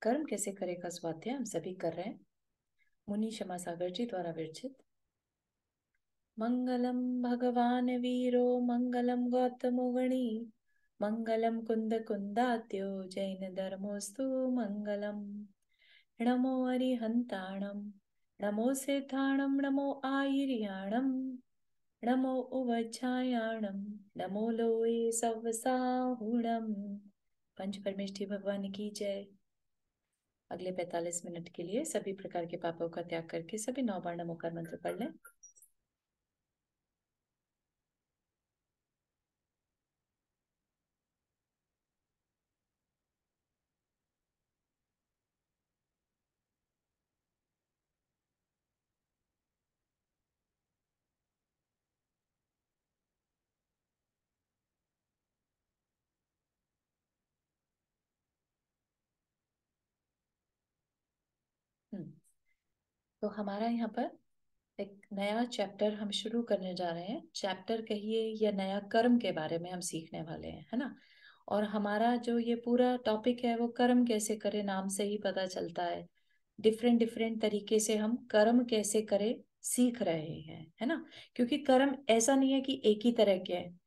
कर्म कैसे करे का स्वाध्याय हम सभी कर रहे हैं। मुनि क्षमा सागर जी द्वारा विरचित। मंगलम भगवान वीरो मंगलम गौतमो गणी मंगलम कुंद कुंदात्यो जैन धर्मोस्तु मंगलम। नमो अरिहंताणम नमो सिद्धाणम नमो आयर्याणम नमो उवज्झायाणम नमो लोए सवसाहुणम। पंच परमेष्ठी भगवान की जय। अगले 45 मिनट के लिए सभी प्रकार के पापों का त्याग करके सभी 9 बार नमोकार मंत्र पढ़ लें। तो हमारा यहाँ पर एक नया चैप्टर हम शुरू करने जा रहे हैं। चैप्टर कहिए या नया कर्म के बारे में हम सीखने वाले हैं, है ना। और हमारा जो ये पूरा टॉपिक है वो कर्म कैसे करें, नाम से ही पता चलता है। डिफरेंट डिफरेंट तरीके से हम कर्म कैसे करें सीख रहे हैं, है ना। क्योंकि कर्म ऐसा नहीं है कि एक ही तरह के हैं।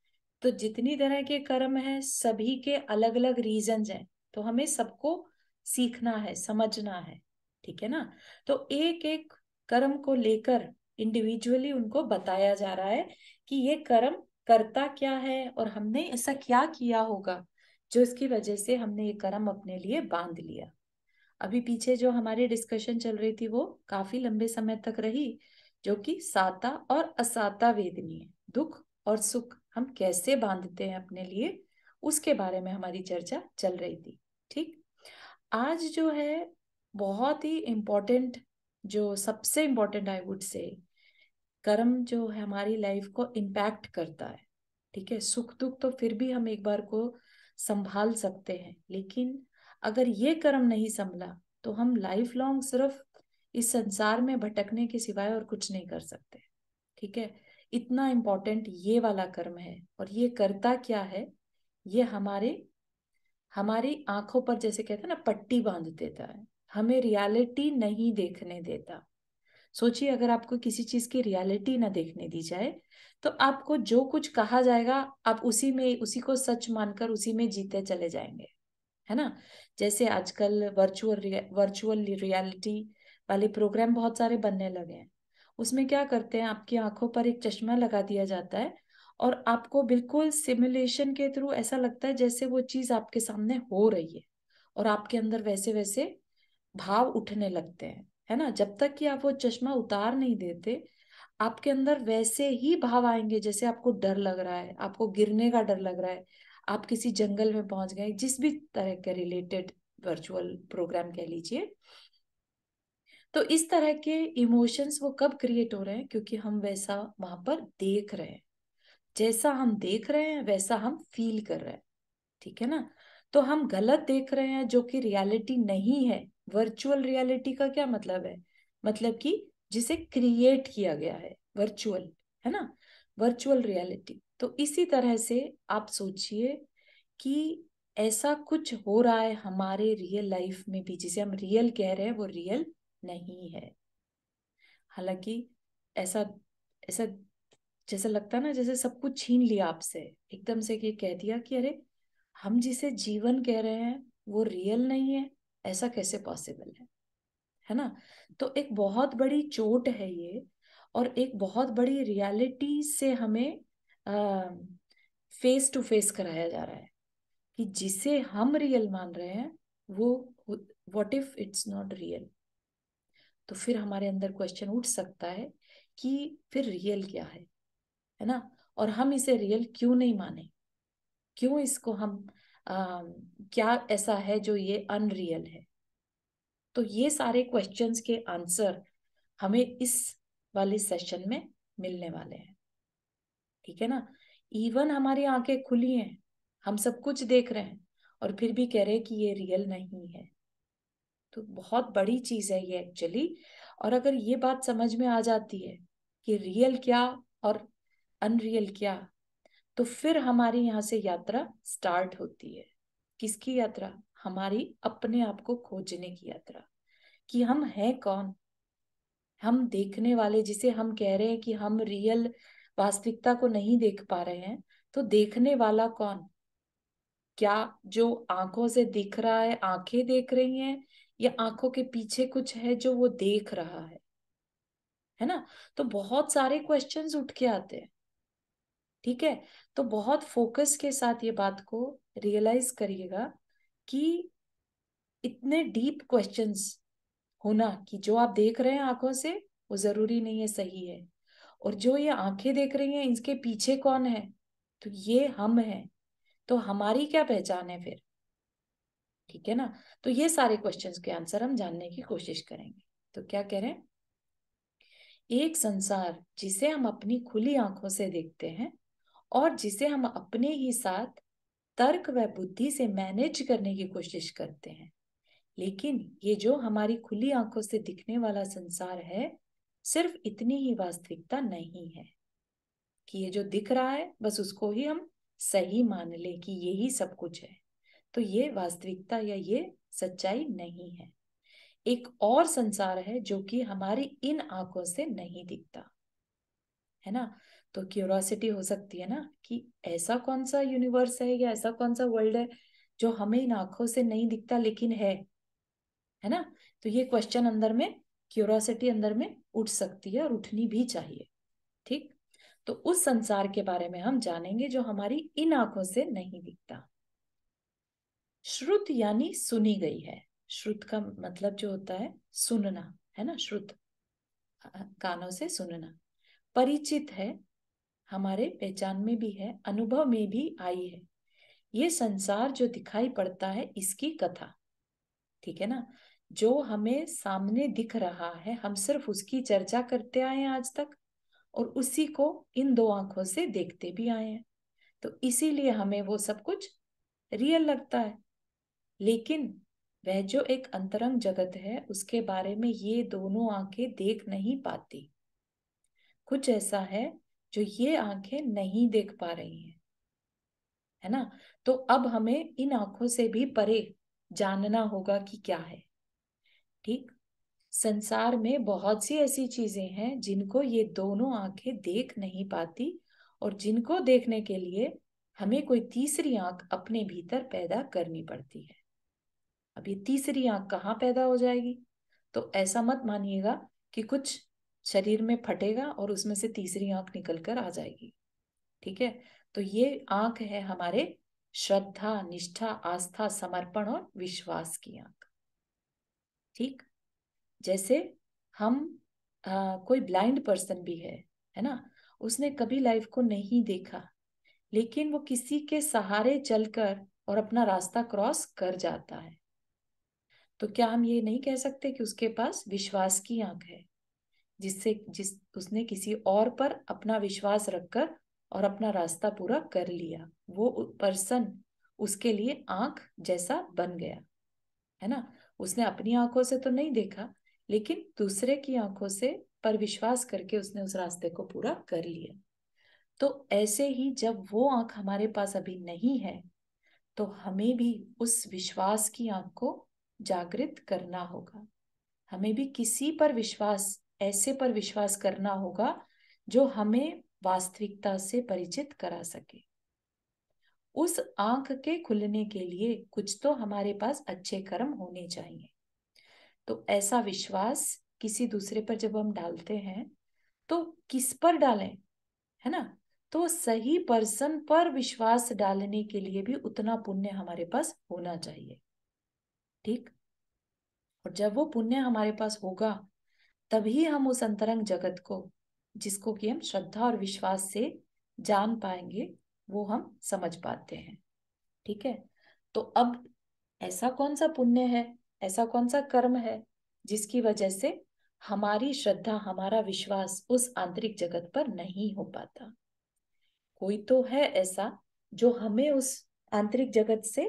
तो जितनी तरह के कर्म हैं सभी के अलग अलग रीजंस हैं। तो हमें सबको सीखना है, समझना है, ठीक है ना। तो एक एक कर्म को लेकर इंडिविजुअली उनको बताया जा रहा है कि ये कर्म करता क्या है और हमने ऐसा क्या किया होगा जो इसकी वजह से हमने ये कर्म अपने लिए बांध लिया। अभी पीछे जो हमारी डिस्कशन चल रही थी वो काफी लंबे समय तक रही, जो कि साता और असाता वेदनी है। दुख और सुख हम कैसे बांधते हैं अपने लिए, उसके बारे में हमारी चर्चा चल रही थी। ठीक, आज जो है बहुत ही इम्पोर्टेंट, जो सबसे इम्पोर्टेंट आई वुड से, कर्म जो है हमारी लाइफ को इम्पैक्ट करता है। ठीक है, सुख दुख तो फिर भी हम एक बार को संभाल सकते हैं, लेकिन अगर ये कर्म नहीं संभला तो हम लाइफ लॉन्ग सिर्फ इस संसार में भटकने के सिवाय और कुछ नहीं कर सकते। ठीक है, इतना इम्पोर्टेंट ये वाला कर्म है। और ये करता क्या है, ये हमारी आंखों पर जैसे कहते हैं ना पट्टी बांध देता है, हमें रियलिटी नहीं देखने देता। सोचिए, अगर आपको किसी चीज की रियलिटी ना देखने दी जाए तो आपको जो कुछ कहा जाएगा आप उसी को सच मानकर उसी में जीते चले जाएंगे, है ना। जैसे आजकल वर्चुअल रियलिटी वाले प्रोग्राम बहुत सारे बनने लगे हैं। उसमें क्या करते हैं, आपकी आंखों पर एक चश्मा लगा दिया जाता है और आपको बिल्कुल सिमुलेशन के थ्रू ऐसा लगता है जैसे वो चीज आपके सामने हो रही है और आपके अंदर वैसे वैसे भाव उठने लगते हैं, है ना। जब तक कि आप वो चश्मा उतार नहीं देते आपके अंदर वैसे ही भाव आएंगे, जैसे आपको डर लग रहा है, आपको गिरने का डर लग रहा है, आप किसी जंगल में पहुंच गए, जिस भी तरह के रिलेटेड वर्चुअल प्रोग्राम कह लीजिए। तो इस तरह के इमोशंस वो कब क्रिएट हो रहे हैं, क्योंकि हम वैसा वहां पर देख रहे हैं। जैसा हम देख रहे हैं वैसा हम फील कर रहे हैं, ठीक है ना। तो हम गलत देख रहे हैं जो कि रियलिटी नहीं है। वर्चुअल रियलिटी का क्या मतलब है, मतलब कि जिसे क्रिएट किया गया है, वर्चुअल, है ना, वर्चुअल रियलिटी। तो इसी तरह से आप सोचिए कि ऐसा कुछ हो रहा है हमारे रियल लाइफ में भी, जिसे हम रियल कह रहे हैं वो रियल नहीं है। हालांकि ऐसा ऐसा जैसा लगता है ना, जैसे सब कुछ छीन लिया आपसे, एकदम से ये कह दिया कि अरे हम जिसे जीवन कह रहे हैं वो रियल नहीं है, ऐसा कैसे पॉसिबल है ना। तो एक बहुत बड़ी चोट है ये, और एक बहुत बड़ी रियलिटी से हमें फेस टू फेस कराया जा रहा है कि जिसे हम रियल मान रहे हैं वो what if it's not real. तो फिर हमारे अंदर क्वेश्चन उठ सकता है कि फिर रियल क्या है ना। और हम इसे रियल क्यों नहीं माने, क्यों इसको हम क्या ऐसा है जो ये अनरियल है। तो ये सारे क्वेश्चंस के आंसर हमें इस वाले सेशन में मिलने वाले हैं, ठीक है ना। इवन हमारी आंखें खुली हैं, हम सब कुछ देख रहे हैं और फिर भी कह रहे हैं कि ये रियल नहीं है। तो बहुत बड़ी चीज है ये एक्चुअली। और अगर ये बात समझ में आ जाती है कि रियल क्या और अनरियल क्या, तो फिर हमारी यहाँ से यात्रा स्टार्ट होती है। किसकी यात्रा? हमारी अपने आप को खोजने की यात्रा, कि हम हैं कौन। हम देखने वाले, जिसे हम कह रहे हैं कि हम रियल वास्तविकता को नहीं देख पा रहे हैं, तो देखने वाला कौन? क्या जो आंखों से दिख रहा है, आंखें देख रही हैं, या आंखों के पीछे कुछ है जो वो देख रहा है ना? तो बहुत सारे क्वेश्चंस उठ के आते हैं। ठीक है, तो बहुत फोकस के साथ ये बात को रियलाइज करिएगा कि इतने डीप क्वेश्चंस होना, कि जो आप देख रहे हैं आंखों से वो जरूरी नहीं है सही है, और जो ये आंखें देख रही हैं इसके पीछे कौन है, तो ये हम हैं। तो हमारी क्या पहचान है फिर? ठीक है ना? तो ये सारे क्वेश्चंस के आंसर हम जानने की कोशिश करेंगे। तो क्या कह रहे हैं? एक संसार जिसे हम अपनी खुली आंखों से देखते हैं और जिसे हम अपने ही साथ तर्क व बुद्धि से मैनेज करने की कोशिश करते हैं, लेकिन ये जो हमारी खुली आंखों से दिखने वाला संसार है, सिर्फ इतनी ही वास्तविकता नहीं है कि ये जो दिख रहा है बस उसको ही हम सही मान ले कि यही सब कुछ है। तो ये वास्तविकता या ये सच्चाई नहीं है। एक और संसार है जो कि हमारी इन आंखों से नहीं दिखता, है ना? तो क्यूरोसिटी हो सकती है ना कि ऐसा कौन सा यूनिवर्स है या ऐसा कौन सा वर्ल्ड है जो हमें इन आंखों से नहीं दिखता लेकिन है ना? तो ये क्वेश्चन अंदर में, क्यूरोसिटी अंदर में उठ सकती है और उठनी भी चाहिए। ठीक, तो उस संसार के बारे में हम जानेंगे जो हमारी इन आंखों से नहीं दिखता। श्रुत यानी सुनी गई है। श्रुत का मतलब जो होता है सुनना, है ना? श्रुत कानों से सुनना। परिचित है, हमारे पहचान में भी है, अनुभव में भी आई है। ये संसार जो दिखाई पड़ता है इसकी कथा। ठीक है ना? जो हमें सामने दिख रहा है हम सिर्फ उसकी चर्चा करते आए हैं आज तक, और उसी को इन दो आंखों से देखते भी आए हैं। तो इसीलिए हमें वो सब कुछ रियल लगता है। लेकिन वह जो एक अंतरंग जगत है उसके बारे में ये दोनों आंखें देख नहीं पाती। कुछ ऐसा है जो ये आंखें नहीं देख पा रही हैं, है ना? तो अब हमें इन आंखों से भी परे जानना होगा कि क्या है। ठीक, संसार में बहुत सी ऐसी चीजें हैं जिनको ये दोनों आंखें देख नहीं पाती, और जिनको देखने के लिए हमें कोई तीसरी आंख अपने भीतर पैदा करनी पड़ती है। अब ये तीसरी आंख कहाँ पैदा हो जाएगी? तो ऐसा मत मानिएगा कि कुछ शरीर में फटेगा और उसमें से तीसरी आंख निकल कर आ जाएगी। ठीक है, तो ये आंख है हमारे श्रद्धा, निष्ठा, आस्था, समर्पण और विश्वास की आंख। ठीक, जैसे हम कोई ब्लाइंड पर्सन भी है ना? उसने कभी लाइफ को नहीं देखा, लेकिन वो किसी के सहारे चलकर और अपना रास्ता क्रॉस कर जाता है। तो क्या हम ये नहीं कह सकते कि उसके पास विश्वास की आंख है, जिस उसने किसी और पर अपना विश्वास रखकर और अपना रास्ता पूरा कर लिया, वो पर्सन उसके लिए आंख जैसा बन गया, है ना? उसने अपनी आंखों से तो नहीं देखा, लेकिन दूसरे की आंखों से पर विश्वास करके उसने उस रास्ते को पूरा कर लिया। तो ऐसे ही जब वो आंख हमारे पास अभी नहीं है, तो हमें भी उस विश्वास की आंख को जागृत करना होगा। हमें भी किसी पर विश्वास, ऐसे पर विश्वास करना होगा जो हमें वास्तविकता से परिचित करा सके। उस आंख के खुलने के लिए कुछ तो हमारे पास अच्छे कर्म होने चाहिए। तो ऐसा विश्वास किसी दूसरे पर जब हम डालते हैं तो किस पर डालें, है ना? तो सही पर्सन पर विश्वास डालने के लिए भी उतना पुण्य हमारे पास होना चाहिए। ठीक, और जब वो पुण्य हमारे पास होगा तभी हम उस अंतरंग जगत को, जिसको कि हम श्रद्धा और विश्वास से जान पाएंगे, वो हम समझ पाते हैं। ठीक है, तो अब ऐसा कौन सा पुण्य है, ऐसा कौन सा कर्म है जिसकी वजह से हमारी श्रद्धा, हमारा विश्वास उस आंतरिक जगत पर नहीं हो पाता? कोई तो है ऐसा जो हमें उस आंतरिक जगत से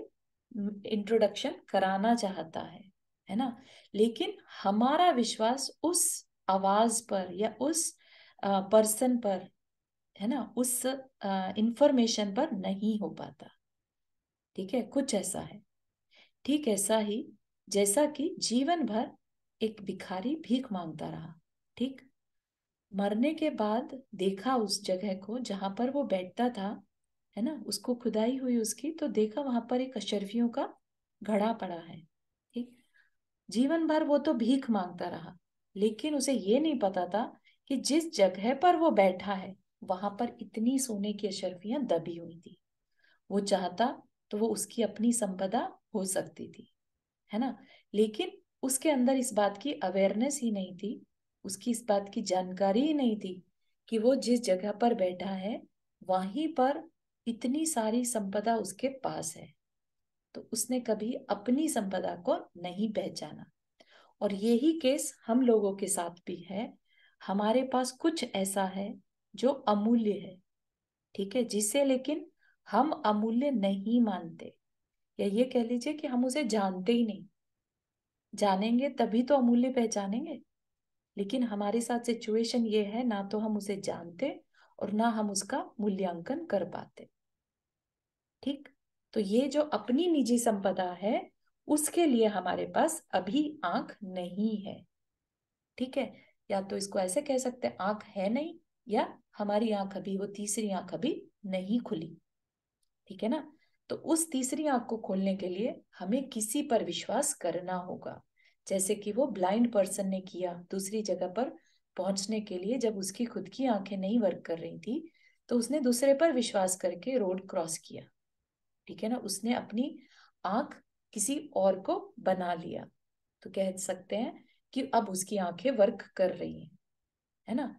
इंट्रोडक्शन कराना चाहता है ना? लेकिन हमारा विश्वास उस आवाज पर या उस पर्सन पर, है ना, उस इंफॉर्मेशन पर नहीं हो पाता। ठीक है, कुछ ऐसा है। ठीक ऐसा ही जैसा कि जीवन भर एक भिखारी भीख मांगता रहा। ठीक, मरने के बाद देखा उस जगह को जहां पर वो बैठता था, है ना, उसको खुदाई हुई उसकी, तो देखा वहां पर एक अशर्फियों का घड़ा पड़ा है। ठीक, जीवन भर वो तो भीख मांगता रहा, लेकिन उसे ये नहीं पता था कि जिस जगह पर वो बैठा है वहां पर इतनी सोने की अशर्फियां दबी हुई थी। वो चाहता तो वो उसकी अपनी संपदा हो सकती थी, है ना, लेकिन उसके अंदर इस बात की अवेयरनेस ही नहीं थी, उसकी इस बात की जानकारी ही नहीं थी कि वो जिस जगह पर बैठा है वहीं पर इतनी सारी संपदा उसके पास है। तो उसने कभी अपनी संपदा को नहीं पहचाना। और यही केस हम लोगों के साथ भी है। हमारे पास कुछ ऐसा है जो अमूल्य है, ठीक है, जिसे लेकिन हम अमूल्य नहीं मानते, या ये कह लीजिए कि हम उसे जानते ही नहीं। जानेंगे तभी तो अमूल्य पहचानेंगे, लेकिन हमारे साथ सिचुएशन ये है, ना तो हम उसे जानते और ना हम उसका मूल्यांकन कर पाते। ठीक, तो ये जो अपनी निजी संपदा है उसके लिए हमारे पास अभी आंख नहीं है। ठीक है, या तो इसको ऐसे कह सकते हैं, आंख है नहीं, या हमारी आंख अभी, वो तीसरी आंख अभी नहीं खुली। ठीक है ना, तो उस तीसरी आंख को खोलने के लिए हमें किसी पर विश्वास करना होगा, जैसे कि वो ब्लाइंड पर्सन ने किया दूसरी जगह पर पहुंचने के लिए। जब उसकी खुद की आंखें नहीं वर्क कर रही थी तो उसने दूसरे पर विश्वास करके रोड क्रॉस किया। ठीक है ना, उसने अपनी आंख किसी और को बना लिया। तो कह सकते हैं कि अब उसकी आंखें वर्क कर रही हैं, है ना।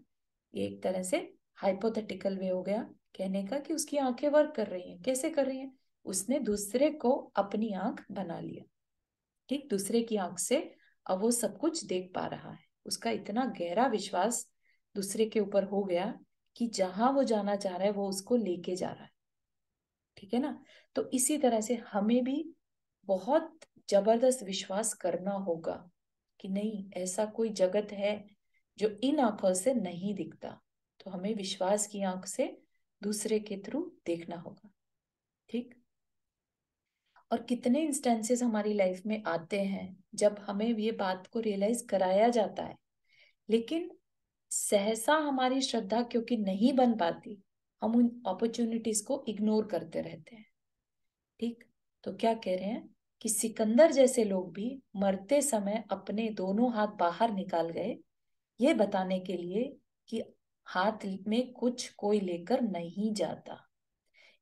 ये एक तरह से हाइपोथेटिकल वे हो गया कहने का कि उसकी आंखें वर्क कर रही हैं। कैसे कर रही हैं? उसने दूसरे को अपनी आंख बना लिया। ठीक, दूसरे की आंख से अब वो सब कुछ देख पा रहा है। उसका इतना गहरा विश्वास दूसरे के ऊपर हो गया कि जहां वो जाना चाह रहा है वो उसको लेके जा रहा है। ठीक है ना, तो इसी तरह से हमें भी बहुत जबरदस्त विश्वास करना होगा कि नहीं, ऐसा कोई जगत है जो इन आंखों से नहीं दिखता। तो हमें विश्वास की आंख से दूसरे के थ्रू देखना होगा। ठीक, और कितने इंस्टेंसेस हमारी लाइफ में आते हैं जब हमें ये बात को रियलाइज कराया जाता है, लेकिन सहसा हमारी श्रद्धा क्योंकि नहीं बन पाती, हम उन अपॉर्चुनिटीज को इग्नोर करते रहते हैं। ठीक, तो क्या कह रहे हैं कि सिकंदर जैसे लोग भी मरते समय अपने दोनों हाथ बाहर निकाल गए, ये बताने के लिए कि हाथ में कुछ कोई लेकर नहीं जाता।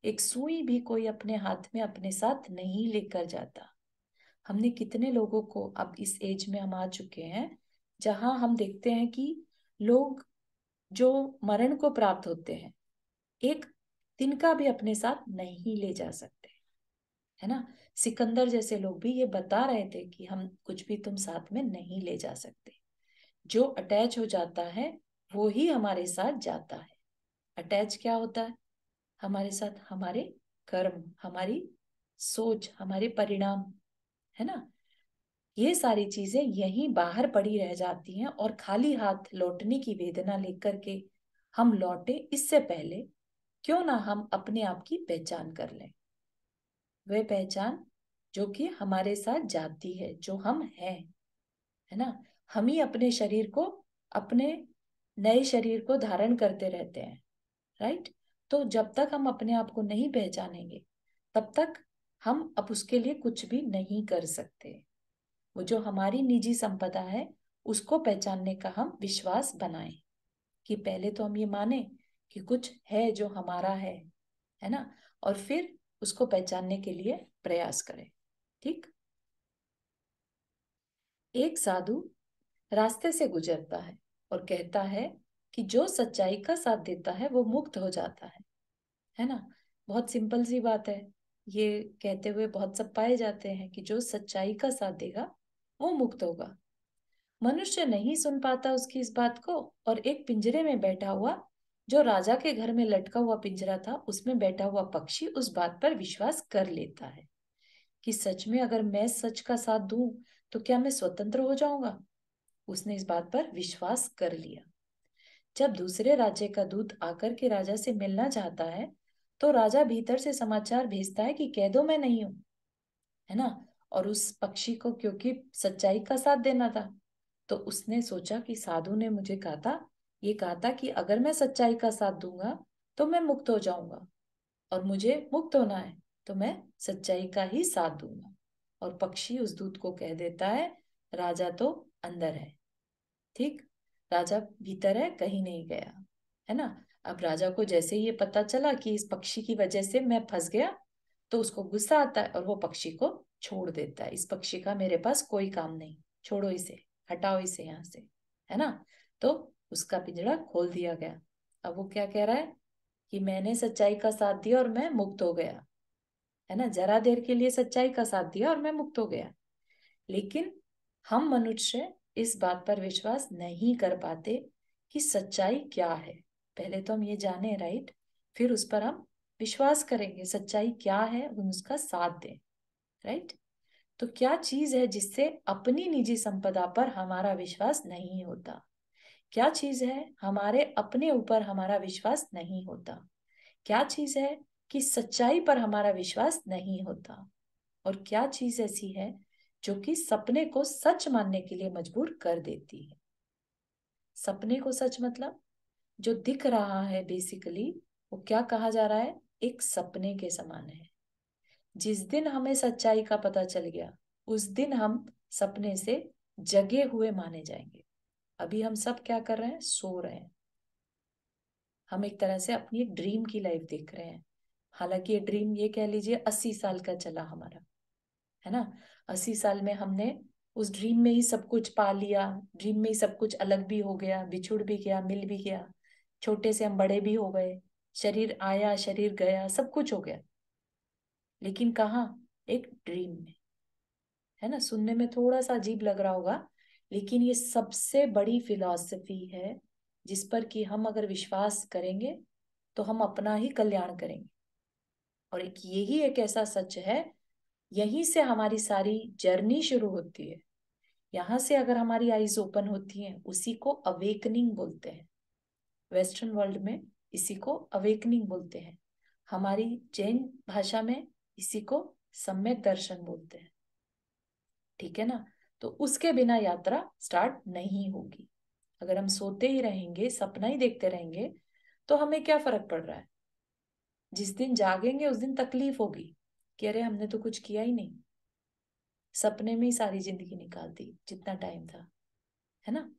एक सुई भी कोई अपने हाथ में अपने साथ नहीं लेकर जाता। हमने कितने लोगों को, अब इस एज में हम आ चुके हैं जहां हम देखते हैं कि लोग जो मरण को प्राप्त होते हैं एक तिनका भी अपने साथ नहीं ले जा सकते, है ना। सिकंदर जैसे लोग भी ये बता रहे थे कि हम कुछ भी तुम साथ में नहीं ले जा सकते। जो अटैच हो जाता है वो ही हमारे साथ जाता है। अटैच क्या होता है? हमारे साथ हमारे कर्म, हमारी सोच, हमारे परिणाम, है ना। ये सारी चीजें यहीं बाहर पड़ी रह जाती हैं और खाली हाथ लौटने की वेदना लेकर के हम लौटे इससे पहले क्यों ना हम अपने आप की पहचान कर लें। वह पहचान जो कि हमारे साथ जाती है, जो हम हैं, है ना। हम ही अपने शरीर को, अपने नए शरीर को धारण करते रहते हैं, राइट। तो जब तक हम अपने आप को नहीं पहचानेंगे तब तक हम अब उसके लिए कुछ भी नहीं कर सकते। वो जो हमारी निजी संपदा है उसको पहचानने का हम विश्वास बनाएं, कि पहले तो हम ये माने कि कुछ है जो हमारा है ना, और फिर उसको पहचानने के लिए प्रयास करें। ठीक, एक साधु रास्ते से गुजरता है और कहता है कि जो सच्चाई का साथ देता है वो मुक्त हो जाता है ना। बहुत सिंपल सी बात है। ये कहते हुए बहुत सब पाए जाते हैं कि जो सच्चाई का साथ देगा वो मुक्त होगा। मनुष्य नहीं सुन पाता उसकी इस बात को, और एक पिंजरे में बैठा हुआ, जो राजा के घर में लटका हुआ पिंजरा था, उसमें बैठा हुआ पक्षी उस बात पर विश्वास कर लेता है कि सच में अगर मैं सच का साथ दूं तो क्या मैं स्वतंत्र हो जाऊंगा। उसने इस बात पर विश्वास कर लिया। जब दूसरे राज्य का दूत आकर के राजा से मिलना चाहता है तो राजा भीतर से समाचार भेजता है कि कह दो मैं नहीं हूं, है ना। और उस पक्षी को क्योंकि सच्चाई का साथ देना था, तो उसने सोचा कि साधु ने मुझे कहा था कि अगर मैं सच्चाई का साथ दूंगा तो मैं मुक्त हो जाऊंगा, और मुझे मुक्त होना है तो मैं सच्चाई का ही साथ दूंगा। और पक्षी उस दूत को कह देता है, राजा तो अंदर है। ठीक, राजा भीतर है, कहीं नहीं गया, है ना। अब राजा को जैसे ही ये पता चला कि इस पक्षी की वजह से मैं फंस गया, तो उसको गुस्सा आता है और वो पक्षी को छोड़ देता है। इस पक्षी का मेरे पास कोई काम नहीं, छोड़ो इसे, हटाओ इसे यहाँ से, है ना। तो उसका पिंजड़ा खोल दिया गया। अब वो क्या कह रहा है कि मैंने सच्चाई का साथ दिया और मैं मुक्त हो गया, है ना। जरा देर के लिए सच्चाई का साथ दिया और मैं मुक्त हो गया। लेकिन हम मनुष्य इस बात पर विश्वास नहीं कर पाते कि सच्चाई क्या है। पहले तो हम ये जाने, राइट, फिर उस पर हम विश्वास करेंगे सच्चाई क्या है, हम उसका साथ दें, राइट। तो क्या चीज है जिससे अपनी निजी संपदा पर हमारा विश्वास नहीं होता? क्या चीज है हमारे अपने ऊपर हमारा विश्वास नहीं होता? क्या चीज है कि सच्चाई पर हमारा विश्वास नहीं होता? और क्या चीज ऐसी है जो कि सपने को सच मानने के लिए मजबूर कर देती है? सपने को सच मतलब जो दिख रहा है बेसिकली, वो क्या कहा जा रहा है, एक सपने के समान है। जिस दिन हमें सच्चाई का पता चल गया, उस दिन हम सपने से जगे हुए माने जाएंगे। अभी हम सब क्या कर रहे हैं, सो रहे हैं। हम एक तरह से अपनी एक ड्रीम की लाइफ देख रहे हैं। हालांकि ये ड्रीम, ये कह लीजिए 80 साल का चला हमारा, है ना। 80 साल में हमने उस ड्रीम में ही सब कुछ पा लिया, ड्रीम में ही सब कुछ अलग भी हो गया, बिछुड़ भी गया, मिल भी गया, छोटे से हम बड़े भी हो गए, शरीर आया शरीर गया, सब कुछ हो गया। लेकिन कहाँ, एक ड्रीम में, है ना। सुनने में थोड़ा सा अजीब लग रहा होगा, लेकिन ये सबसे बड़ी फिलॉसफी है जिस पर कि हम अगर विश्वास करेंगे तो हम अपना ही कल्याण करेंगे। और एक यही एक ऐसा सच है, यहीं से हमारी सारी जर्नी शुरू होती है। यहाँ से अगर हमारी आईज ओपन होती हैं, उसी को अवेकनिंग बोलते हैं। वेस्टर्न वर्ल्ड में इसी को अवेकनिंग बोलते हैं। हमारी जैन भाषा में इसी को सम्यक दर्शन बोलते हैं। ठीक है ना। तो उसके बिना यात्रा स्टार्ट नहीं होगी। अगर हम सोते ही रहेंगे, सपना ही देखते रहेंगे, तो हमें क्या फर्क पड़ रहा है? जिस दिन जागेंगे उस दिन तकलीफ होगी कि अरे हमने तो कुछ किया ही नहीं, सपने में ही सारी जिंदगी निकाल दी जितना टाइम था, है ना।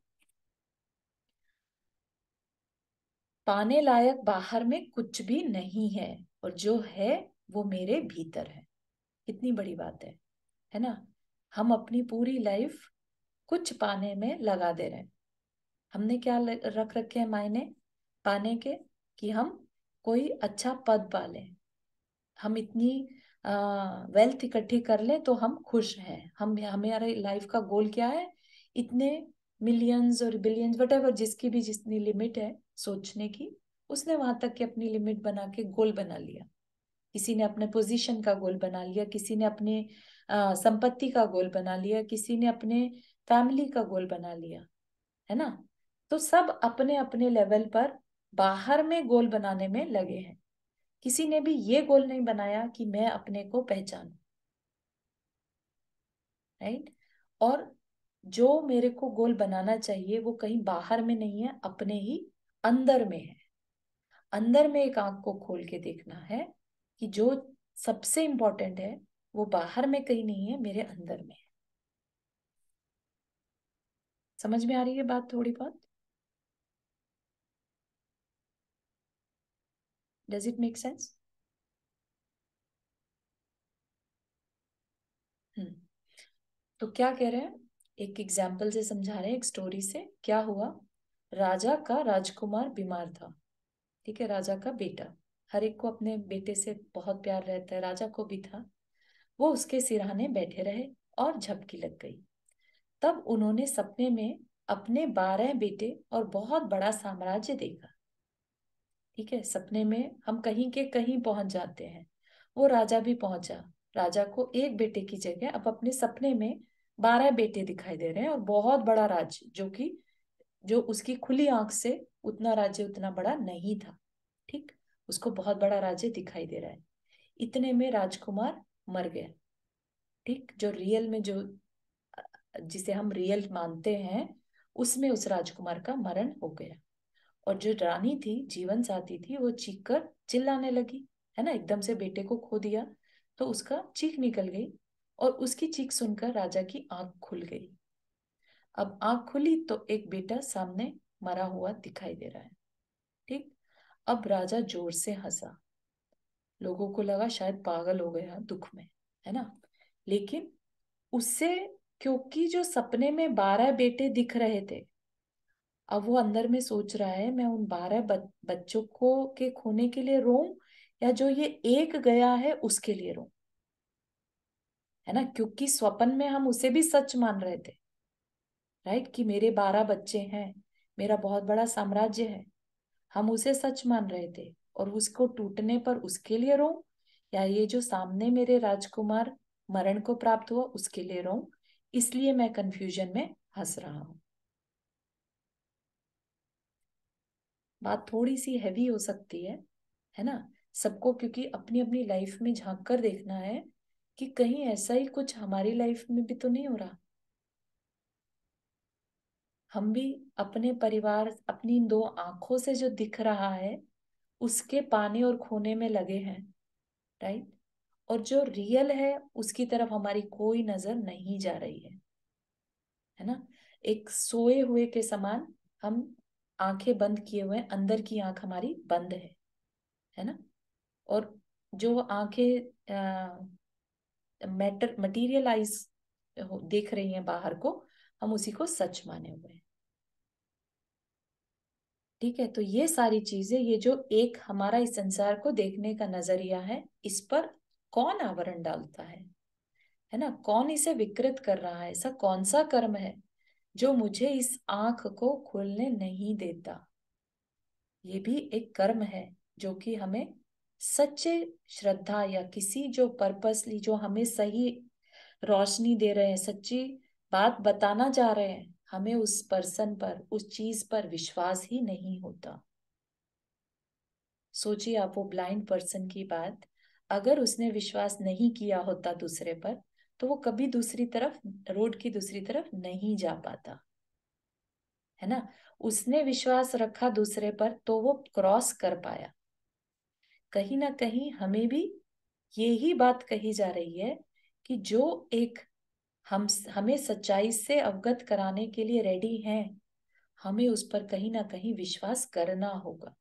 पाने लायक बाहर में कुछ भी नहीं है, और जो है वो मेरे भीतर है। कितनी बड़ी बात है ना। हम अपनी पूरी लाइफ कुछ पाने में लगा दे रहे हैं। हमने क्या रख रखे हैं मायने पाने के, कि हम कोई अच्छा पद पालें, हम इतनी वेल्थ इकट्ठी कर लें तो हम खुश हैं। हम, हमारे लाइफ का गोल क्या है, इतने मिलियंस और बिलियंस वट एवर, जिसकी भी जितनी लिमिट है सोचने की, उसने वहां तक की अपनी लिमिट बना के गोल बना लिया। किसी ने अपने पोजीशन का गोल बना लिया, किसी ने अपने संपत्ति का गोल बना लिया, किसी ने अपने फैमिली का गोल बना लिया, है ना। तो सब अपने अपने लेवल पर बाहर में गोल बनाने में लगे हैं। किसी ने भी ये गोल नहीं बनाया कि मैं अपने को पहचानूं, राइट। और जो मेरे को गोल बनाना चाहिए वो कहीं बाहर में नहीं है, अपने ही अंदर में है। अंदर में एक आंख को खोल के देखना है कि जो सबसे इंपॉर्टेंट है वो बाहर में कहीं नहीं है, मेरे अंदर में है। समझ में आ रही है बात थोड़ी बहुत? Does it make sense? Hmm. तो क्या कह रहे हैं, एक एग्जाम्पल से समझा रहे हैं, एक स्टोरी से। क्या हुआ, राजा का राजकुमार बीमार था। ठीक है, राजा का बेटा, हर एक को अपने बेटे से बहुत प्यार रहता है, राजा को भी था। वो उसके सिरहाने बैठे रहे और झपकी लग गई। तब उन्होंने सपने में अपने 12 बेटे और बहुत बड़ा साम्राज्य देखा। ठीक है, सपने में हम कहीं के कहीं पहुंच जाते हैं। वो राजा भी पहुंचा। राजा को एक बेटे की जगह अब अपने सपने में 12 बेटे दिखाई दे रहे हैं, और बहुत बड़ा राज्य, जो उसकी खुली आंख से उतना राज्य उतना बड़ा नहीं था। ठीक, उसको बहुत बड़ा राज्य दिखाई दे रहा है। इतने में राजकुमार मर गया। ठीक, जो रियल में जो जिसे हम रियल मानते हैं, उसमें उस राजकुमार का मरण हो गया। और जो रानी थी, जीवन साथी थी, वो चीख कर चिल्लाने लगी, है ना, एकदम से बेटे को खो दिया तो उसका चीख निकल गई, और उसकी चीख सुनकर राजा की आंख खुल गई। अब आंख खुली तो एक बेटा सामने मरा हुआ दिखाई दे रहा है। ठीक, अब राजा जोर से हंसा। लोगों को लगा शायद पागल हो गया दुख में, है ना। लेकिन उससे, क्योंकि जो सपने में 12 बेटे दिख रहे थे, अब वो अंदर में सोच रहा है मैं उन 12 बच्चों को के खोने के लिए रोऊं, या जो ये एक गया है उसके लिए रोऊं, है ना। क्योंकि स्वप्न में हम उसे भी सच मान रहे थे, राइट, कि मेरे 12 बच्चे हैं, मेरा बहुत बड़ा साम्राज्य है, हम उसे सच मान रहे थे। और उसको टूटने पर उसके लिए रोऊं, या ये जो सामने मेरे राजकुमार मरण को प्राप्त हुआ उसके लिए रोऊं। इसलिए मैं कंफ्यूजन में हंस रहा हूं। बात थोड़ी सी हैवी हो सकती है ना, सबको, क्योंकि अपनी अपनी लाइफ में झांक कर देखना है कि कहीं ऐसा ही कुछ हमारी लाइफ में भी तो नहीं हो रहा। हम भी अपने परिवार, अपनी इन दो आंखों से जो दिख रहा है उसके पाने और खोने में लगे हैं, राइट। और जो रियल है उसकी तरफ हमारी कोई नजर नहीं जा रही है ना। एक सोए हुए के समान हम आंखें बंद किए हुए हैं, अंदर की आंख हमारी बंद है ना। और जो आंखें मैटर मटीरियलाइज देख रही हैं बाहर को, हम उसी को सच माने हुए हैं। ठीक है, तो ये सारी चीजें, ये जो एक हमारा इस संसार को देखने का नजरिया है, इस पर कौन आवरण डालता है ना, कौन इसे विकृत कर रहा है, ऐसा कौन सा कर्म है जो मुझे इस आंख को खोलने नहीं देता। ये भी एक कर्म है जो कि हमें सच्चे श्रद्धा, या किसी जो पर्पसली जो हमें सही रोशनी दे रहे हैं, सच्ची बात बताना चाह रहे हैं, हमें उस पर्सन पर, उस चीज पर विश्वास ही नहीं होता। सोचिए आप वो ब्लाइंड पर्सन की बात, अगर उसने विश्वास नहीं किया होता दूसरे पर, तो वो कभी दूसरी तरफ, रोड की दूसरी तरफ नहीं जा पाता, है ना। उसने विश्वास रखा दूसरे पर तो वो क्रॉस कर पाया। कहीं ना कहीं हमें भी यही बात कही जा रही है कि जो एक हम हमें सच्चाई से अवगत कराने के लिए रेडी हैं, हमें उस पर कहीं ना कहीं विश्वास करना होगा,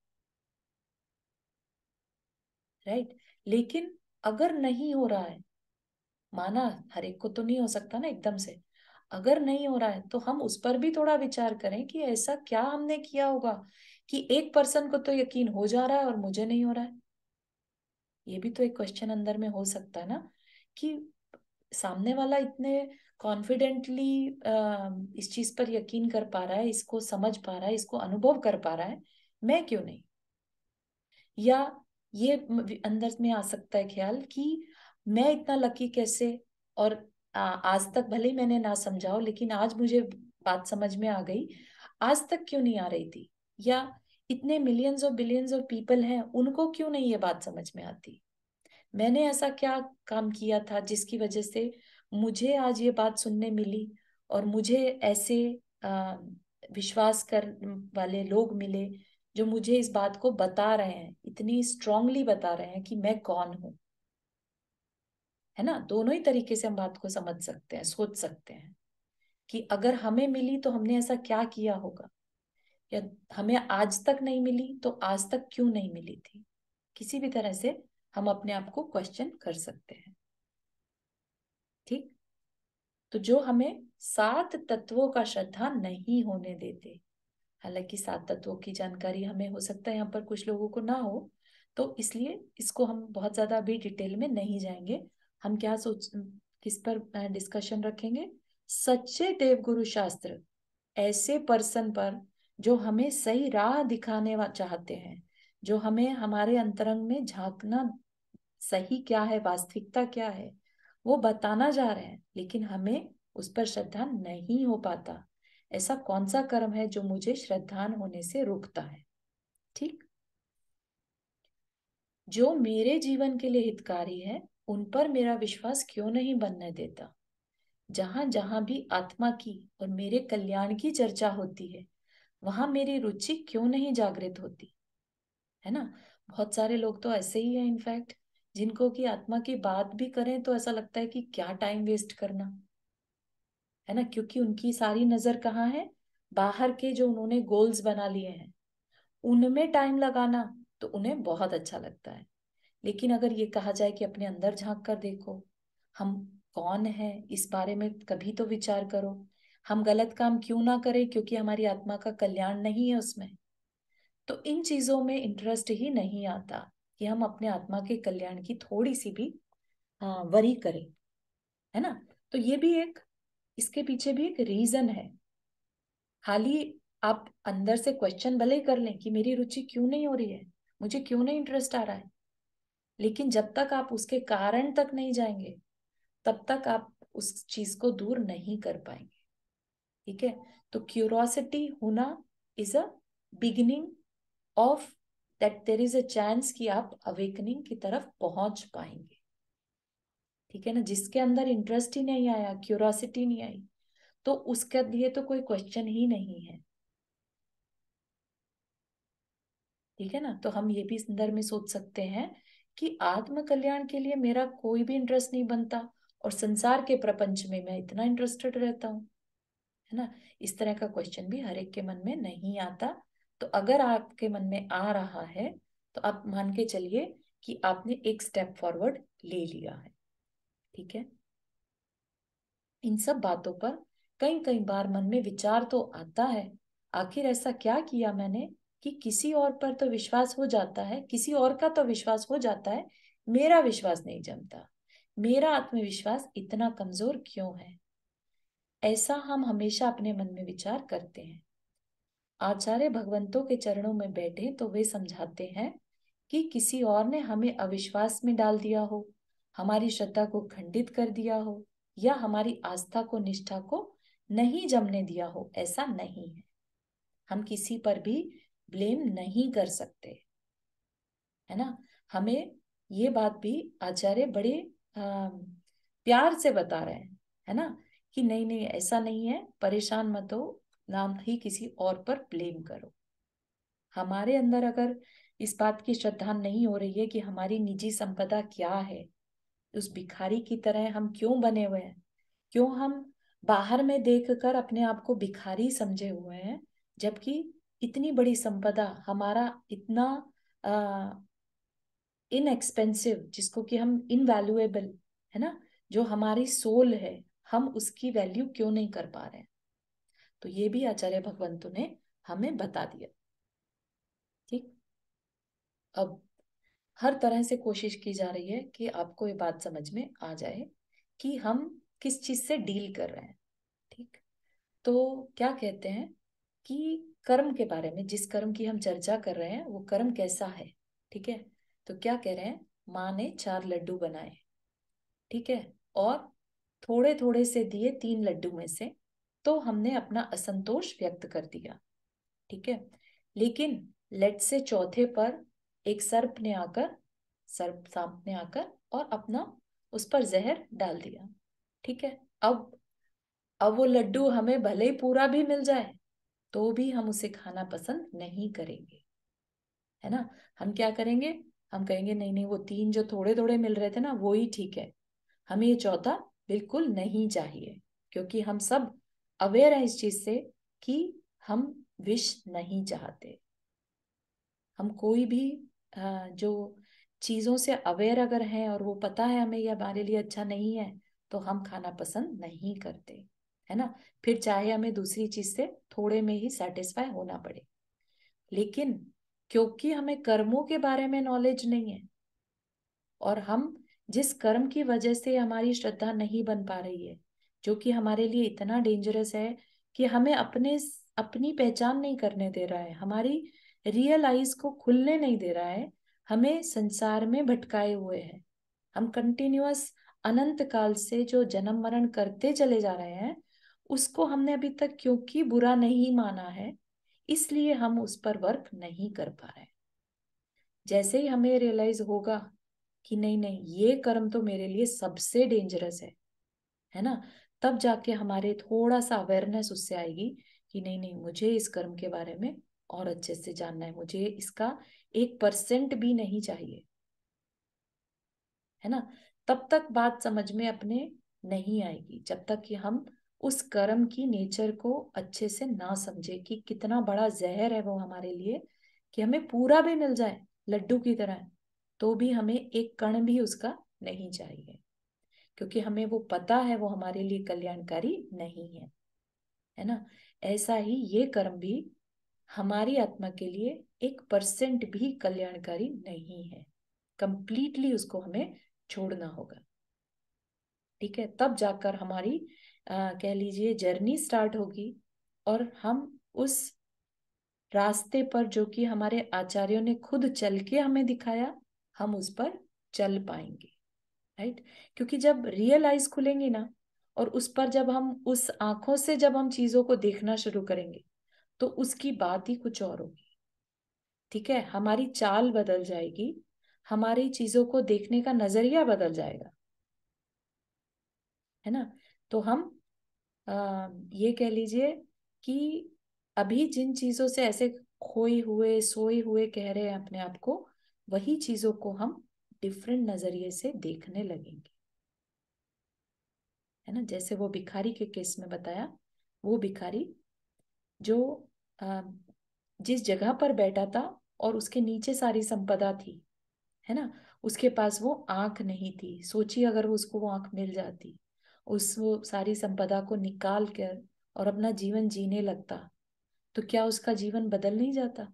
राइट। लेकिन अगर नहीं हो रहा है, माना हर एक को तो नहीं हो सकता ना एकदम से, अगर नहीं हो रहा है तो हम उस पर भी थोड़ा विचार करें कि ऐसा क्या हमने किया होगा कि एक पर्सन को तो यकीन हो जा रहा है और मुझे नहीं हो रहा है। ये भी तो एक क्वेश्चन अंदर में हो सकता है ना, कि सामने वाला इतने कॉन्फिडेंटली इस चीज पर यकीन कर पा रहा है, इसको समझ पा रहा है, इसको अनुभव कर पा रहा है, मैं क्यों नहीं। या ये अंदर में आ सकता है ख्याल कि मैं इतना लकी कैसे, और आज तक भले ही मैंने ना समझाओ लेकिन आज मुझे बात समझ में आ गई, आज तक क्यों नहीं आ रही थी। या इतने मिलियंस और बिलियंस ऑफ पीपल हैं, उनको क्यों नहीं ये बात समझ में आती। मैंने ऐसा क्या काम किया था जिसकी वजह से मुझे आज ये बात सुनने मिली, और मुझे ऐसे आ, विश्वास कर वाले लोग मिले जो मुझे इस बात को बता रहे हैं, इतनी स्ट्रांगली बता रहे हैं कि मैं कौन हूं, है ना। दोनों ही तरीके से हम बात को समझ सकते हैं, सोच सकते हैं कि अगर हमें मिली तो हमने ऐसा क्या किया होगा, या हमें आज तक नहीं मिली तो आज तक क्यों नहीं मिली थी। किसी भी तरह से हम अपने आप को क्वेश्चन कर सकते हैं। ठीक, तो जो हमें 7 तत्वों का श्रद्धा नहीं होने देते, हालांकि 7 तत्वों की जानकारी हमें हो सकता है यहाँ पर कुछ लोगों को ना हो, तो इसलिए इसको हम बहुत ज्यादा अभी डिटेल में नहीं जाएंगे। हम क्या सोच, किस पर डिस्कशन रखेंगे, सच्चे देवगुरु शास्त्र, ऐसे पर्सन पर जो हमें सही राह दिखाने चाहते हैं, जो हमें हमारे अंतरंग में झांकना, सही क्या है, वास्तविकता क्या है, वो बताना जा रहे हैं, लेकिन हमें उस पर श्रद्धा नहीं हो पाता। ऐसा कौन सा कर्म है जो मुझे श्रद्धान होने से रोकता है। ठीक, जो मेरे जीवन के लिए हितकारी है उन पर मेरा विश्वास क्यों नहीं बनने देता? जहां जहां भी आत्मा की और मेरे कल्याण की चर्चा होती है, वहां मेरी रुचि क्यों नहीं जागृत होती? है ना? बहुत सारे लोग तो ऐसे ही हैं इनफैक्ट, जिनको कि आत्मा की बात भी करें तो ऐसा लगता है कि क्या टाइम वेस्ट करना, है ना? क्योंकि उनकी सारी नजर कहाँ है? बाहर के जो उन्होंने गोल्स बना लिए हैं उनमें टाइम लगाना तो उन्हें बहुत अच्छा लगता है। लेकिन अगर ये कहा जाए कि अपने अंदर झांक कर देखो, हम कौन है इस बारे में कभी तो विचार करो। हम गलत काम क्यों ना करें क्योंकि हमारी आत्मा का कल्याण नहीं है उसमें। तो इन चीजों में इंटरेस्ट ही नहीं आता कि हम अपने आत्मा के कल्याण की थोड़ी सी भी वरी करें, है ना? तो ये भी एक, इसके पीछे भी एक रीजन है। खाली आप अंदर से क्वेश्चन भले ही कर लें कि मेरी रुचि क्यों नहीं हो रही है, मुझे क्यों नहीं इंटरेस्ट आ रहा है, लेकिन जब तक आप उसके कारण तक नहीं जाएंगे तब तक आप उस चीज को दूर नहीं कर पाएंगे। ठीक है? तो क्यूरोसिटी होना is a beginning of that, there is a chance कि आप अवेकनिंग की तरफ पहुंच पाएंगे। ठीक है ना? जिसके अंदर इंटरेस्ट ही नहीं आया, क्यूरोसिटी नहीं आई, तो उसके लिए तो कोई क्वेश्चन ही नहीं है। ठीक है ना? तो हम ये भी संदर्भ में सोच सकते हैं कि आत्म कल्याण के लिए मेरा कोई भी इंटरेस्ट नहीं बनता और संसार के प्रपंच में मैं इतना इंटरेस्टेड रहता हूँ, है ना? इस तरह का क्वेश्चन भी हर एक के मन में नहीं आता। तो अगर आपके मन में आ रहा है तो आप मान के चलिए कि आपने एक स्टेप फॉरवर्ड ले लिया है। ठीक है? इन सब बातों पर कई कई बार मन में विचार तो आता है, आखिर ऐसा क्या किया मैंने कि किसी और पर तो विश्वास हो जाता है, किसी और का तो विश्वास हो जाता है, मेरा विश्वास नहीं जमता, मेरा आत्मविश्वास इतना कमजोर क्यों है? ऐसा हम हमेशा अपने मन में विचार करते हैं। आचार्य भगवंतों के चरणों में बैठे तो वे समझाते हैं कि किसी और ने हमें अविश्वास में डाल दिया हो, हमारी श्रद्धा को खंडित कर दिया हो, या हमारी आस्था को निष्ठा को नहीं जमने दिया हो, ऐसा नहीं है। हम किसी पर भी ब्लेम नहीं कर सकते, है ना? हमें ये बात भी आचार्य बड़े प्यार से बता रहे हैं, है ना? कि नहीं नहीं ऐसा नहीं है, परेशान मत हो, ना ही किसी और पर ब्लेम करो। हमारे अंदर अगर इस बात की श्रद्धा नहीं हो रही है कि हमारी निजी संपदा क्या है, उस भिखारी की तरह हम क्यों बने हुए हैं, क्यों हम बाहर में देखकर अपने आप को भिखारी समझे हुए हैं, जबकि इतनी बड़ी संपदा हमारा इतना इनएक्सपेंसिव, जिसको कि हम इनवैल्यूएबल, है ना, जो हमारी सोल है, हम उसकी वैल्यू क्यों नहीं कर पा रहे हैं? तो ये भी आचार्य भगवंतु ने हमें बता दिया। ठीक। अब हर तरह से कोशिश की जा रही है कि आपको ये बात समझ में आ जाए कि हम किस चीज से डील कर रहे हैं। ठीक। तो क्या कहते हैं कि कर्म के बारे में, जिस कर्म की हम चर्चा कर रहे हैं वो कर्म कैसा है? ठीक है? तो क्या कह रहे हैं, माँ ने 4 लड्डू बनाए, ठीक है, और थोड़े थोड़े से दिए 3 लड्डू में से, तो हमने अपना असंतोष व्यक्त कर दिया। ठीक है? लेकिन लेट से चौथे पर एक सर्प सांप ने आकर और अपना उस पर जहर डाल दिया। ठीक है? अब वो लड्डू हमें भले ही पूरा भी मिल जाए तो भी हम उसे खाना पसंद नहीं करेंगे, है ना? हम क्या करेंगे? हम कहेंगे नहीं नहीं, वो 3 जो थोड़े थोड़े मिल रहे थे ना वो ही ठीक है, हमें ये चौथा बिल्कुल नहीं चाहिए। क्योंकि हम सब अवेयर हैं इस चीज से कि हम विष नहीं चाहते। हम कोई भी जो चीजों से अवेयर अगर हैं और वो पता है हमें ये हमारे लिए अच्छा नहीं है, तो हम खाना पसंद नहीं करते, है ना? फिर चाहे हमें दूसरी चीज से थोड़े में ही सेटिस्फाई होना पड़े। लेकिन क्योंकि हमें कर्मों के बारे में नॉलेज नहीं है, और हम जिस कर्म की वजह से हमारी श्रद्धा नहीं बन पा रही है, जो कि हमारे लिए इतना डेंजरस है कि हमें अपनी पहचान नहीं करने दे रहा है, हमारी रियल आइज को खुलने नहीं दे रहा है, हमें संसार में भटकाए हुए हैं, हम कंटिन्यूअस अनंत काल से जो जन्म मरण करते चले जा रहे हैं, उसको हमने अभी तक क्योंकि बुरा नहीं माना है, इसलिए हम उस पर वर्क नहीं कर पा रहे। जैसे ही हमें रियलाइज होगा कि नहीं नहीं, ये कर्म तो मेरे लिए सबसे डेंजरस है ना, तब जाके हमारे थोड़ा सा अवेयरनेस उससे आएगी कि नहीं नहीं, मुझे इस कर्म के बारे में और अच्छे से जानना है, मुझे इसका 1% भी नहीं चाहिए, है ना। तब तक बात समझ में अपने नहीं आएगी, जब तक कि हम उस कर्म की नेचर को अच्छे से ना समझे कि कितना बड़ा जहर है वो हमारे लिए, कि हमें पूरा भी मिल जाए लड्डू की तरह, तो भी हमें एक कण भी उसका नहीं चाहिए, क्योंकि हमें वो पता है वो हमारे लिए कल्याणकारी नहीं है ना। ऐसा ही ये कर्म भी हमारी आत्मा के लिए 1% भी कल्याणकारी नहीं है, कंप्लीटली उसको हमें छोड़ना होगा। ठीक है, तब जाकर हमारी कह लीजिए जर्नी स्टार्ट होगी, और हम उस रास्ते पर जो कि हमारे आचार्यों ने खुद चल के हमें दिखाया, हम उस पर चल पाएंगे। राइट, क्योंकि जब रियल आइज खुलेंगी ना, और उस पर जब हम उस आंखों से जब हम चीजों को देखना शुरू करेंगे, तो उसकी बात ही कुछ और होगी। ठीक है, हमारी चाल बदल जाएगी, हमारी चीजों को देखने का नजरिया बदल जाएगा, है ना। तो हम ये कह लीजिए कि अभी जिन चीजों से ऐसे खोए हुए सोए हुए कह रहे हैं अपने आप को, वही चीजों को हम डिफरेंट नजरिए से देखने लगेंगे, है ना। जैसे वो भिखारी के केस में बताया, वो भिखारी जो अ, जिस जगह पर बैठा था और उसके नीचे सारी संपदा थी, है ना, उसके पास वो आंख नहीं थी। सोचिए अगर उसको वो आंख मिल जाती, उस वो सारी संपदा को निकाल कर और अपना जीवन जीने लगता, तो क्या उसका जीवन बदल नहीं जाता।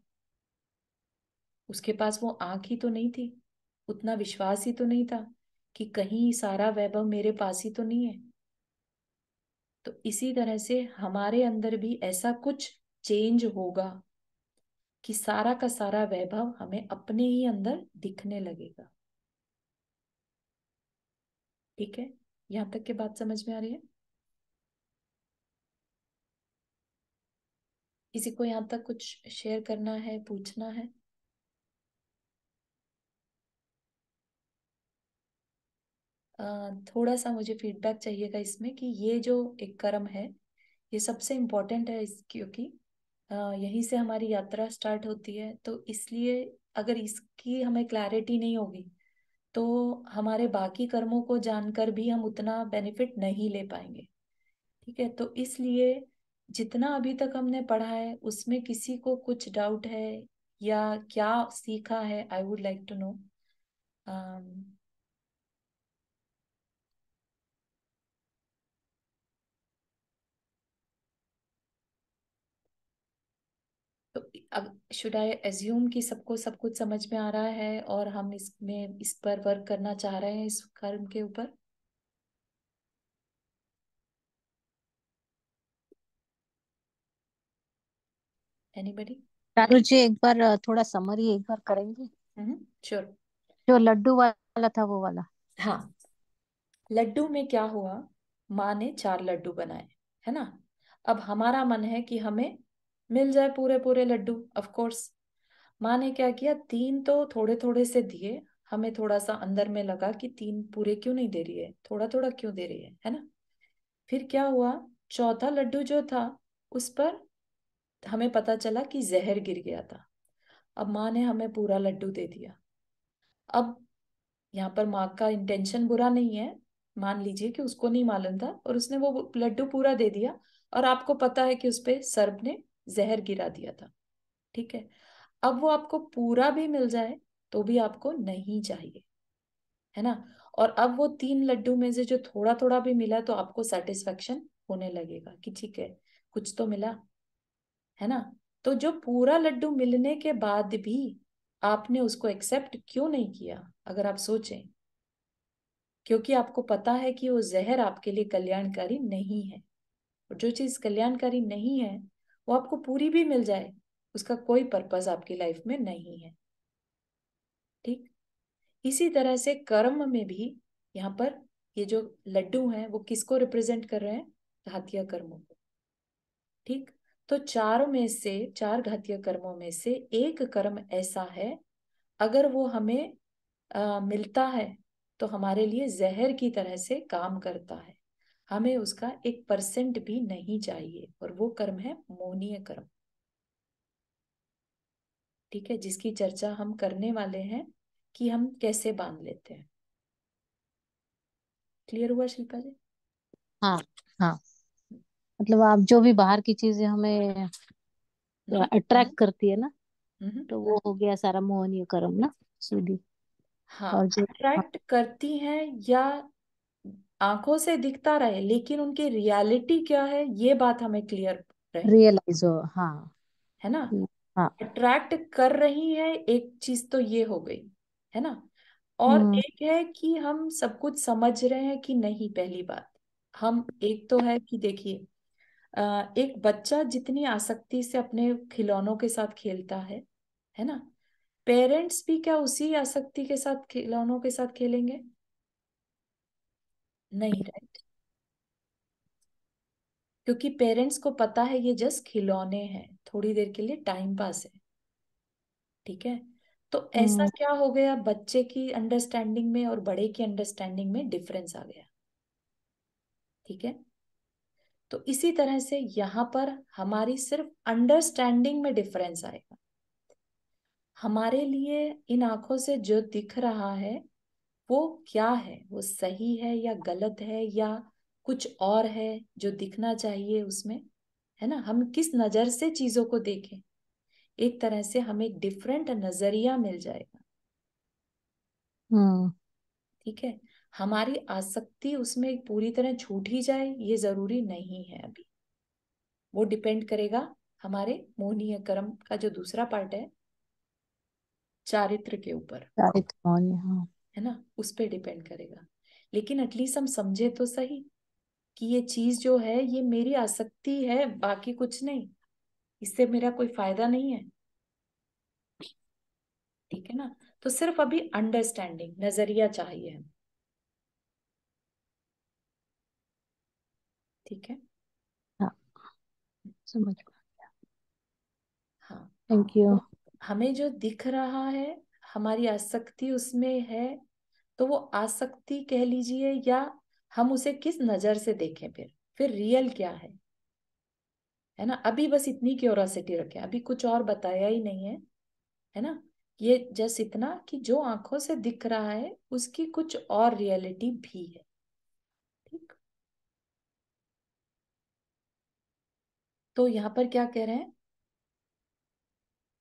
उसके पास वो आंख ही तो नहीं थी, उतना विश्वास ही तो नहीं था कि कहीं सारा वैभव मेरे पास ही तो नहीं है। तो इसी तरह से हमारे अंदर भी ऐसा कुछ चेंज होगा कि सारा का सारा वैभव हमें अपने ही अंदर दिखने लगेगा। ठीक है, यहाँ तक की बात समझ में आ रही है? किसी को यहाँ तक कुछ शेयर करना है, पूछना है? थोड़ा सा मुझे फीडबैक चाहिएगा इसमें कि ये जो एक कर्म है, ये सबसे इम्पोर्टेंट है क्योंकि यहीं से हमारी यात्रा स्टार्ट होती है। तो इसलिए अगर इसकी हमें क्लैरिटी नहीं होगी, तो हमारे बाकी कर्मों को जानकर भी हम उतना बेनिफिट नहीं ले पाएंगे। ठीक है, तो इसलिए जितना अभी तक हमने पढ़ा है उसमें किसी को कुछ डाउट है या क्या सीखा है, I would like to know. तो अब शुड आई एज्यूम कि सबको सब कुछ समझ में आ रहा है और हम इसमें इस पर वर्क करना चाह रहे हैं, इस कर्म के ऊपर? एनीबडी? चारू जी एक बार थोड़ा समरी एक बार करेंगे? श्योर। जो लड्डू वाला था वो वाला। हाँ, लड्डू में क्या हुआ, माँ ने 4 लड्डू बनाए, है ना। अब हमारा मन है कि हमें मिल जाए पूरे पूरे लड्डू, ऑफ कोर्स। माँ ने क्या किया, 3 तो थोड़े थोड़े से दिए। हमें थोड़ा सा अंदर में लगा कि 3 पूरे क्यों नहीं दे रही है, थोड़ा थोड़ा क्यों दे रही है ना। फिर क्या हुआ, चौथा लड्डू जो था, उस पर हमें पता चला कि जहर गिर गया था। अब माँ ने हमें पूरा लड्डू दे दिया। अब यहाँ पर माँ का इंटेंशन बुरा नहीं है, मान लीजिए कि उसको नहीं मालूम था और उसने वो लड्डू पूरा दे दिया, और आपको पता है कि उस पे सर्प ने जहर गिरा दिया था। ठीक है, अब वो आपको पूरा भी मिल जाए तो भी आपको नहीं चाहिए, है ना। और अब वो 3 लड्डू में से जो थोड़ा थोड़ा भी मिला, तो आपको सेटिस्फेक्शन होने लगेगा कि ठीक है, कुछ तो मिला, है ना। तो जो पूरा लड्डू मिलने के बाद भी आपने उसको एक्सेप्ट क्यों नहीं किया, अगर आप सोचें, क्योंकि आपको पता है कि वो जहर आपके लिए कल्याणकारी नहीं है। और जो चीज कल्याणकारी नहीं है, वो आपको पूरी भी मिल जाए, उसका कोई पर्पस आपकी लाइफ में नहीं है। ठीक, इसी तरह से कर्म में भी यहाँ पर ये जो लड्डू हैं वो किसको रिप्रेजेंट कर रहे हैं, घातीय कर्मों को। ठीक, तो चारों में से, 4 घातीय कर्मों में से एक कर्म ऐसा है, अगर वो हमें मिलता है तो हमारे लिए जहर की तरह से काम करता है, हमें उसका 1% भी नहीं चाहिए, और वो कर्म है मोहनीय कर्म। ठीक है, जिसकी चर्चा हम करने वाले हैं कि हम कैसे बांध लेते हैं। क्लियर हुआ शिल्पा जी? हाँ हाँ, मतलब आप जो भी बाहर की चीजें हमें हम्म। अट्रैक्ट करती है ना, हम्म। तो वो हो गया सारा मोहनीय कर्म ना, सीधी। हाँ, और जो अट्रैक्ट करती हैं या आंखों से दिखता रहे लेकिन उनकी रियलिटी क्या है, ये बात हमें क्लियर रहे, रियलाइज हो, हाँ। है ना। हाँ। अट्रैक्ट कर रही है एक चीज तो ये हो गई, है ना। और हम्म। एक है कि हम सब कुछ समझ रहे हैं कि नहीं। पहली बात, हम एक तो है कि देखिए, एक बच्चा जितनी आसक्ति से अपने खिलौनों के साथ खेलता है ना, पेरेंट्स भी क्या उसी आसक्ति के साथ खिलौनों के साथ खेलेंगे? नहीं, राइट। क्योंकि पेरेंट्स को पता है ये जस्ट खिलौने हैं, थोड़ी देर के लिए टाइम पास है। ठीक है, तो ऐसा हम्म। क्या हो गया, बच्चे की अंडरस्टैंडिंग में और बड़े की अंडरस्टैंडिंग में डिफरेंस आ गया। ठीक है, तो इसी तरह से यहाँ पर हमारी सिर्फ अंडरस्टैंडिंग में डिफरेंस आएगा। हमारे लिए इन आंखों से जो दिख रहा है वो क्या है, वो सही है या गलत है, या कुछ और है जो दिखना चाहिए उसमें, है ना। हम किस नजर से चीजों को देखें, एक तरह से हमें एक डिफरेंट नजरिया मिल जाएगा। हम्म। ठीक है, हमारी आसक्ति उसमें पूरी तरह छूट ही जाए ये जरूरी नहीं है अभी। वो डिपेंड करेगा हमारे मोहनीय कर्म का जो दूसरा पार्ट है, चारित्र के ऊपर, चारित्र मौन, हाँ। है ना, उस पे डिपेंड करेगा। लेकिन एटलीस्ट हम समझे तो सही कि ये चीज जो है ये मेरी आसक्ति है, बाकी कुछ नहीं, इससे मेरा कोई फायदा नहीं है। ठीक है ना, तो सिर्फ अभी अंडरस्टैंडिंग नजरिया चाहिए हमें। ठीक है। हाँ, समझ। हाँ, थैंक यू। तो हमें जो दिख रहा है, हमारी आसक्ति उसमें है, तो वो आसक्ति कह लीजिए, या हम उसे किस नजर से देखें, फिर रियल क्या है ना। अभी बस इतनी क्यूरोसिटी रखें, अभी कुछ और बताया ही नहीं है ना। ये जस्ट इतना कि जो आंखों से दिख रहा है उसकी कुछ और रियलिटी भी है। ठीक, तो यहाँ पर क्या कह रहे हैं,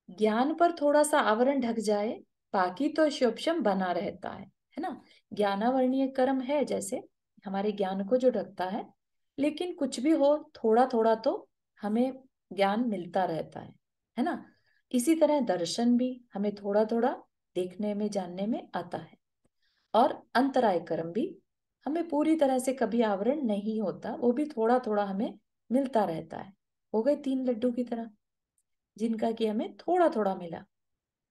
ज्ञान पर थोड़ा सा आवरण ढक जाए, बाकी तो शोभशम बना रहता है ना। ज्ञानावरणीय कर्म है जैसे हमारे ज्ञान को जो ढकता है, लेकिन कुछ भी हो थोड़ा थोड़ा तो हमें ज्ञान मिलता रहता है ना। इसी तरह दर्शन भी हमें थोड़ा थोड़ा देखने में जानने में आता है, और अंतराय कर्म भी हमें पूरी तरह से कभी आवरण नहीं होता, वो भी थोड़ा थोड़ा हमें मिलता रहता है। हो गए 3 लड्डू की तरह, जिनका कि हमें थोड़ा थोड़ा मिला।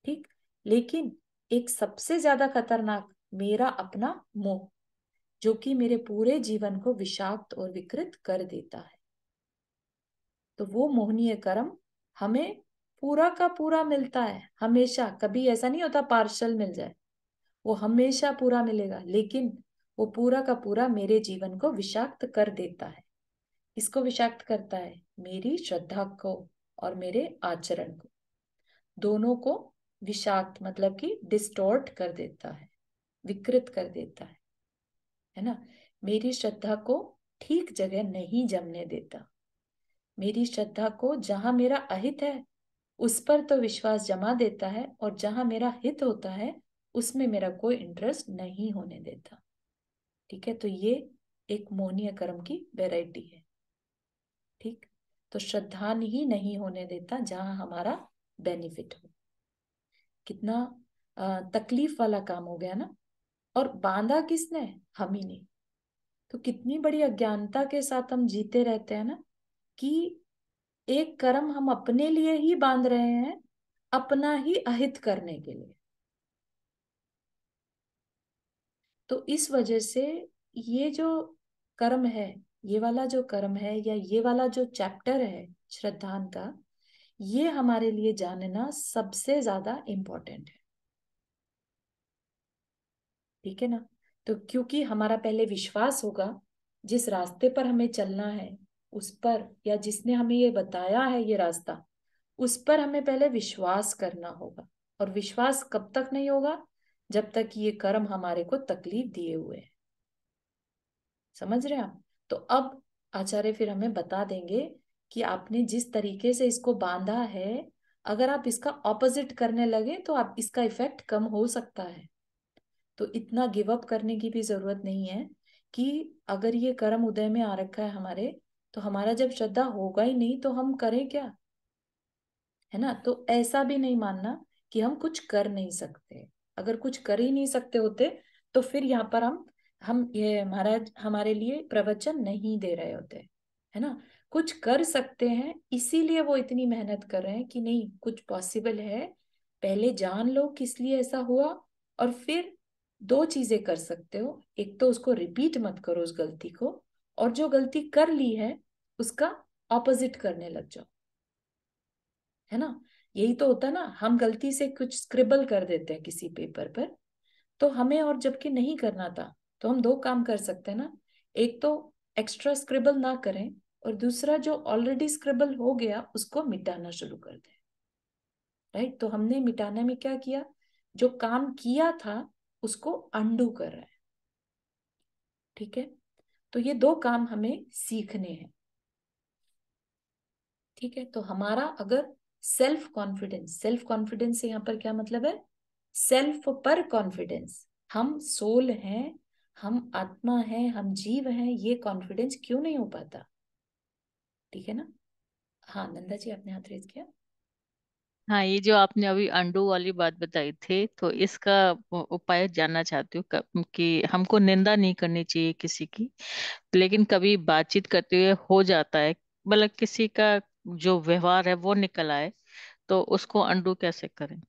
ठीक, लेकिन एक सबसे ज्यादा खतरनाक मेरा अपना मोह, जो कि मेरे पूरे जीवन को विषाक्त और विकृत कर देता है। तो वो मोहनीय कर्म हमें पूरा का पूरा मिलता है हमेशा, कभी ऐसा नहीं होता पार्शल मिल जाए, वो हमेशा पूरा मिलेगा, लेकिन वो पूरा का पूरा मेरे जीवन को विषाक्त कर देता है। इसको विषाक्त करता है मेरी श्रद्धा को और मेरे आचरण को, दोनों को विषाक्त मतलब कि डिस्टॉर्ट कर देता है, विकृत कर देता है ना। मेरी श्रद्धा को ठीक जगह नहीं जमने देता, मेरी श्रद्धा को जहां मेरा अहित है उस पर तो विश्वास जमा देता है, और जहां मेरा हित होता है उसमें मेरा कोई इंटरेस्ट नहीं होने देता। ठीक है, तो ये एक मोहनीय कर्म की वेराइटी है। ठीक, तो श्रद्धा ही नहीं होने देता जहां हमारा बेनिफिट हो। कितना तकलीफ वाला काम हो गया ना। और बांधा किसने? हम ही ने। तो कितनी बड़ी अज्ञानता के साथ हम जीते रहते हैं ना, कि एक कर्म हम अपने लिए ही बांध रहे हैं, अपना ही अहित करने के लिए। तो इस वजह से ये जो कर्म है, ये वाला जो कर्म है, या ये वाला जो चैप्टर है श्रद्धान का, ये हमारे लिए जानना सबसे ज्यादा इम्पोर्टेंट है। ठीक है ना। तो क्योंकि हमारा पहले विश्वास होगा, जिस रास्ते पर हमें चलना है उस पर, या जिसने हमें ये बताया है ये रास्ता, उस पर हमें पहले विश्वास करना होगा। और विश्वास कब तक नहीं होगा? जब तक ये कर्म हमारे को तकलीफ दिए हुए है। समझ रहे हैं आप? तो अब आचार्य फिर हमें बता देंगे कि आपने जिस तरीके से इसको बांधा है, अगर आप इसका ऑपोजिट करने लगे तो आप इसका इफेक्ट कम हो सकता है। तो इतना गिव अप करने की भी जरूरत नहीं है कि अगर ये कर्म उदय में आ रखा है हमारे, तो हमारा जब श्रद्धा होगा ही नहीं तो हम करें क्या, है ना। तो ऐसा भी नहीं मानना कि हम कुछ कर नहीं सकते। अगर कुछ कर ही नहीं सकते होते तो फिर यहाँ पर हम ये महाराज हमारे लिए प्रवचन नहीं दे रहे होते, है ना। कुछ कर सकते हैं, इसीलिए वो इतनी मेहनत कर रहे हैं कि नहीं कुछ पॉसिबल है। पहले जान लो किस लिए ऐसा हुआ, और फिर दो चीजें कर सकते हो। एक तो उसको रिपीट मत करो उस गलती को, और जो गलती कर ली है उसका ऑपोजिट करने लग जाओ, है ना। यही तो होता है ना, हम गलती से कुछ स्क्रिबल कर देते हैं किसी पेपर पर, तो हमें और जबकि नहीं करना था। तो हम दो काम कर सकते हैं ना, एक तो एक्स्ट्रा स्क्रिबल ना करें, और दूसरा जो ऑलरेडी स्क्रिबल हो गया उसको मिटाना शुरू कर दें। राइट, तो हमने मिटाने में क्या किया, जो काम किया था उसको अंडू कर रहे हैं। ठीक है, तो ये दो काम हमें सीखने हैं। ठीक है, तो हमारा अगर सेल्फ कॉन्फिडेंस से यहाँ पर क्या मतलब है, सेल्फ पर कॉन्फिडेंस। हम सोल हैं, हम आत्मा हैं, हम जीव हैं, ये कॉन्फिडेंस क्यों नहीं हो पाता? ठीक है ना। हाँ नंदा जी, आपने हाथ रेज किया। हाँ, ये जो आपने अभी अंडू वाली बात बताई थी, तो इसका उपाय जानना चाहती हूँ कि हमको निंदा नहीं करनी चाहिए किसी की, लेकिन कभी बातचीत करते हुए हो जाता है, मतलब किसी का जो व्यवहार है वो निकल आए, तो उसको अंडू कैसे करें?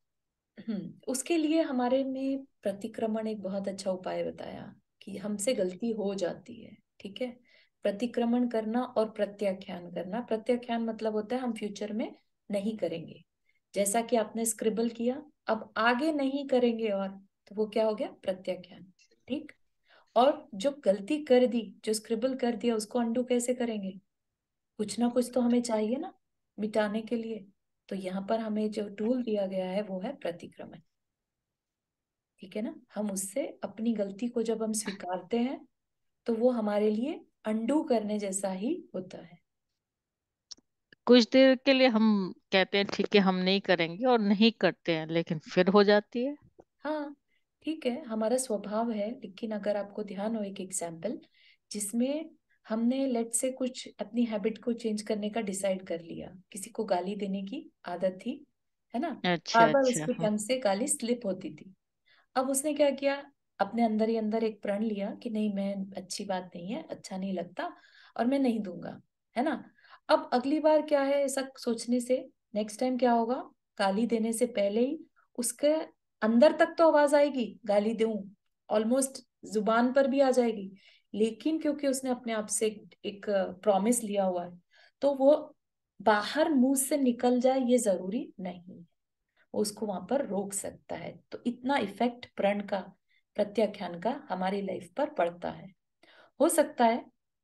उसके लिए हमारे में प्रतिक्रमण एक बहुत अच्छा उपाय बताया, कि हमसे गलती हो जाती है, ठीक है। प्रतिक्रमण करना और प्रत्याख्यान करना। प्रत्याख्यान मतलब होता है हम फ्यूचर में नहीं करेंगे। जैसा कि आपने स्क्रिबल किया, अब आगे नहीं करेंगे, और तो वो क्या हो गया, प्रत्याख्यान। ठीक। और जो गलती कर दी, जो स्क्रिबल कर दिया, उसको अंडू कैसे करेंगे? कुछ ना कुछ तो हमें चाहिए ना मिटाने के लिए। तो यहाँ पर हमें जो टूल दिया गया है वो है प्रतिक्रमण। ठीक है ना, हम उससे अपनी गलती को जब हम स्वीकारते हैं तो वो हमारे लिए अंडू करने जैसा ही होता है। कुछ देर के लिए हम कहते हैं ठीक है हम नहीं करेंगे और नहीं करते हैं, लेकिन फिर हो जाती है। हाँ ठीक है, हमारा स्वभाव है। लेकिन अगर आपको ध्यान हो, एक एग्जाम्पल जिसमें हमने लेट से कुछ अपनी हैबिट को चेंज करने का डिसाइड कर लिया, किसी को गाली देने की आदत थी, है ना, अच्छा बार बार अच्छा, उसके हाँ। टंग से गाली स्लिप होती थी। अब उसने क्या किया, अपने अंदर ही अंदर एक प्रण लिया कि नहीं, मैं अच्छी बात नहीं है, अच्छा नहीं लगता, और मैं नहीं दूंगा, है ना। अब अगली बार क्या है, ऐसा सोचने से नेक्स्ट टाइम क्या होगा, गाली देने से पहले ही उसके अंदर तक तो आवाज आएगी गाली दूं, ऑलमोस्ट जुबान पर भी आ जाएगी। लेकिन क्योंकि उसने अपने आप से एक प्रॉमिस लिया हुआ है, तो वो बाहर मुंह से निकल जाए ये जरूरी नहीं, वो उसको वहां पर रोक सकता है। तो इतना इफेक्ट प्रण का, प्रत्याख्यान का हमारी लाइफ पर पड़ता है। हो सकता है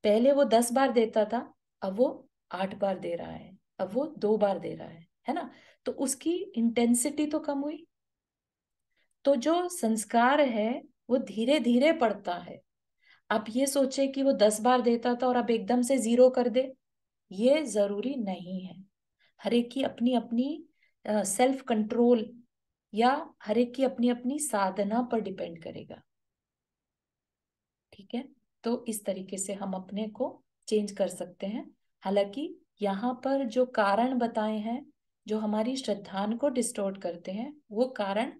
पहले वो 10 बार देता था, अब वो 8 बार दे रहा है, अब वो 2 बार दे रहा है ना। तो उसकी इंटेंसिटी तो कम हुई। तो जो संस्कार है वो धीरे धीरे पड़ता है। आप ये सोचे कि वो 10 बार देता था और अब एकदम से 0 कर दे, ये जरूरी नहीं है। हर एक की अपनी अपनी सेल्फ कंट्रोल, या हर एक की अपनी अपनी साधना पर डिपेंड करेगा। ठीक है, तो इस तरीके से हम अपने को चेंज कर सकते हैं। हालांकि यहाँ पर जो कारण बताए हैं, जो हमारी श्रद्धान को डिस्टोर्ट करते हैं, वो कारण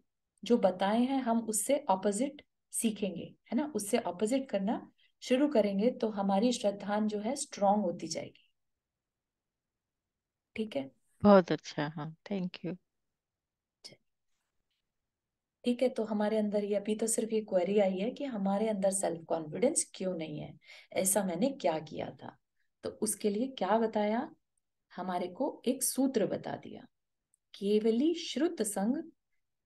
जो बताए हैं हम उससे ऑपोजिट सीखेंगे, है ना। उससे ऑपोजिट करना शुरू करेंगे तो हमारी श्रद्धान जो है स्ट्रांग होती जाएगी। ठीक है। बहुत अच्छा, हाँ, थैंक यू। ठीक है, तो हमारे अंदर ये अभी तो सिर्फ ये क्वेरी आई है कि हमारे अंदर सेल्फ कॉन्फिडेंस क्यों नहीं है, ऐसा मैंने क्या किया था। तो उसके लिए क्या बताया, हमारे को एक सूत्र बता दिया, केवली श्रुत संग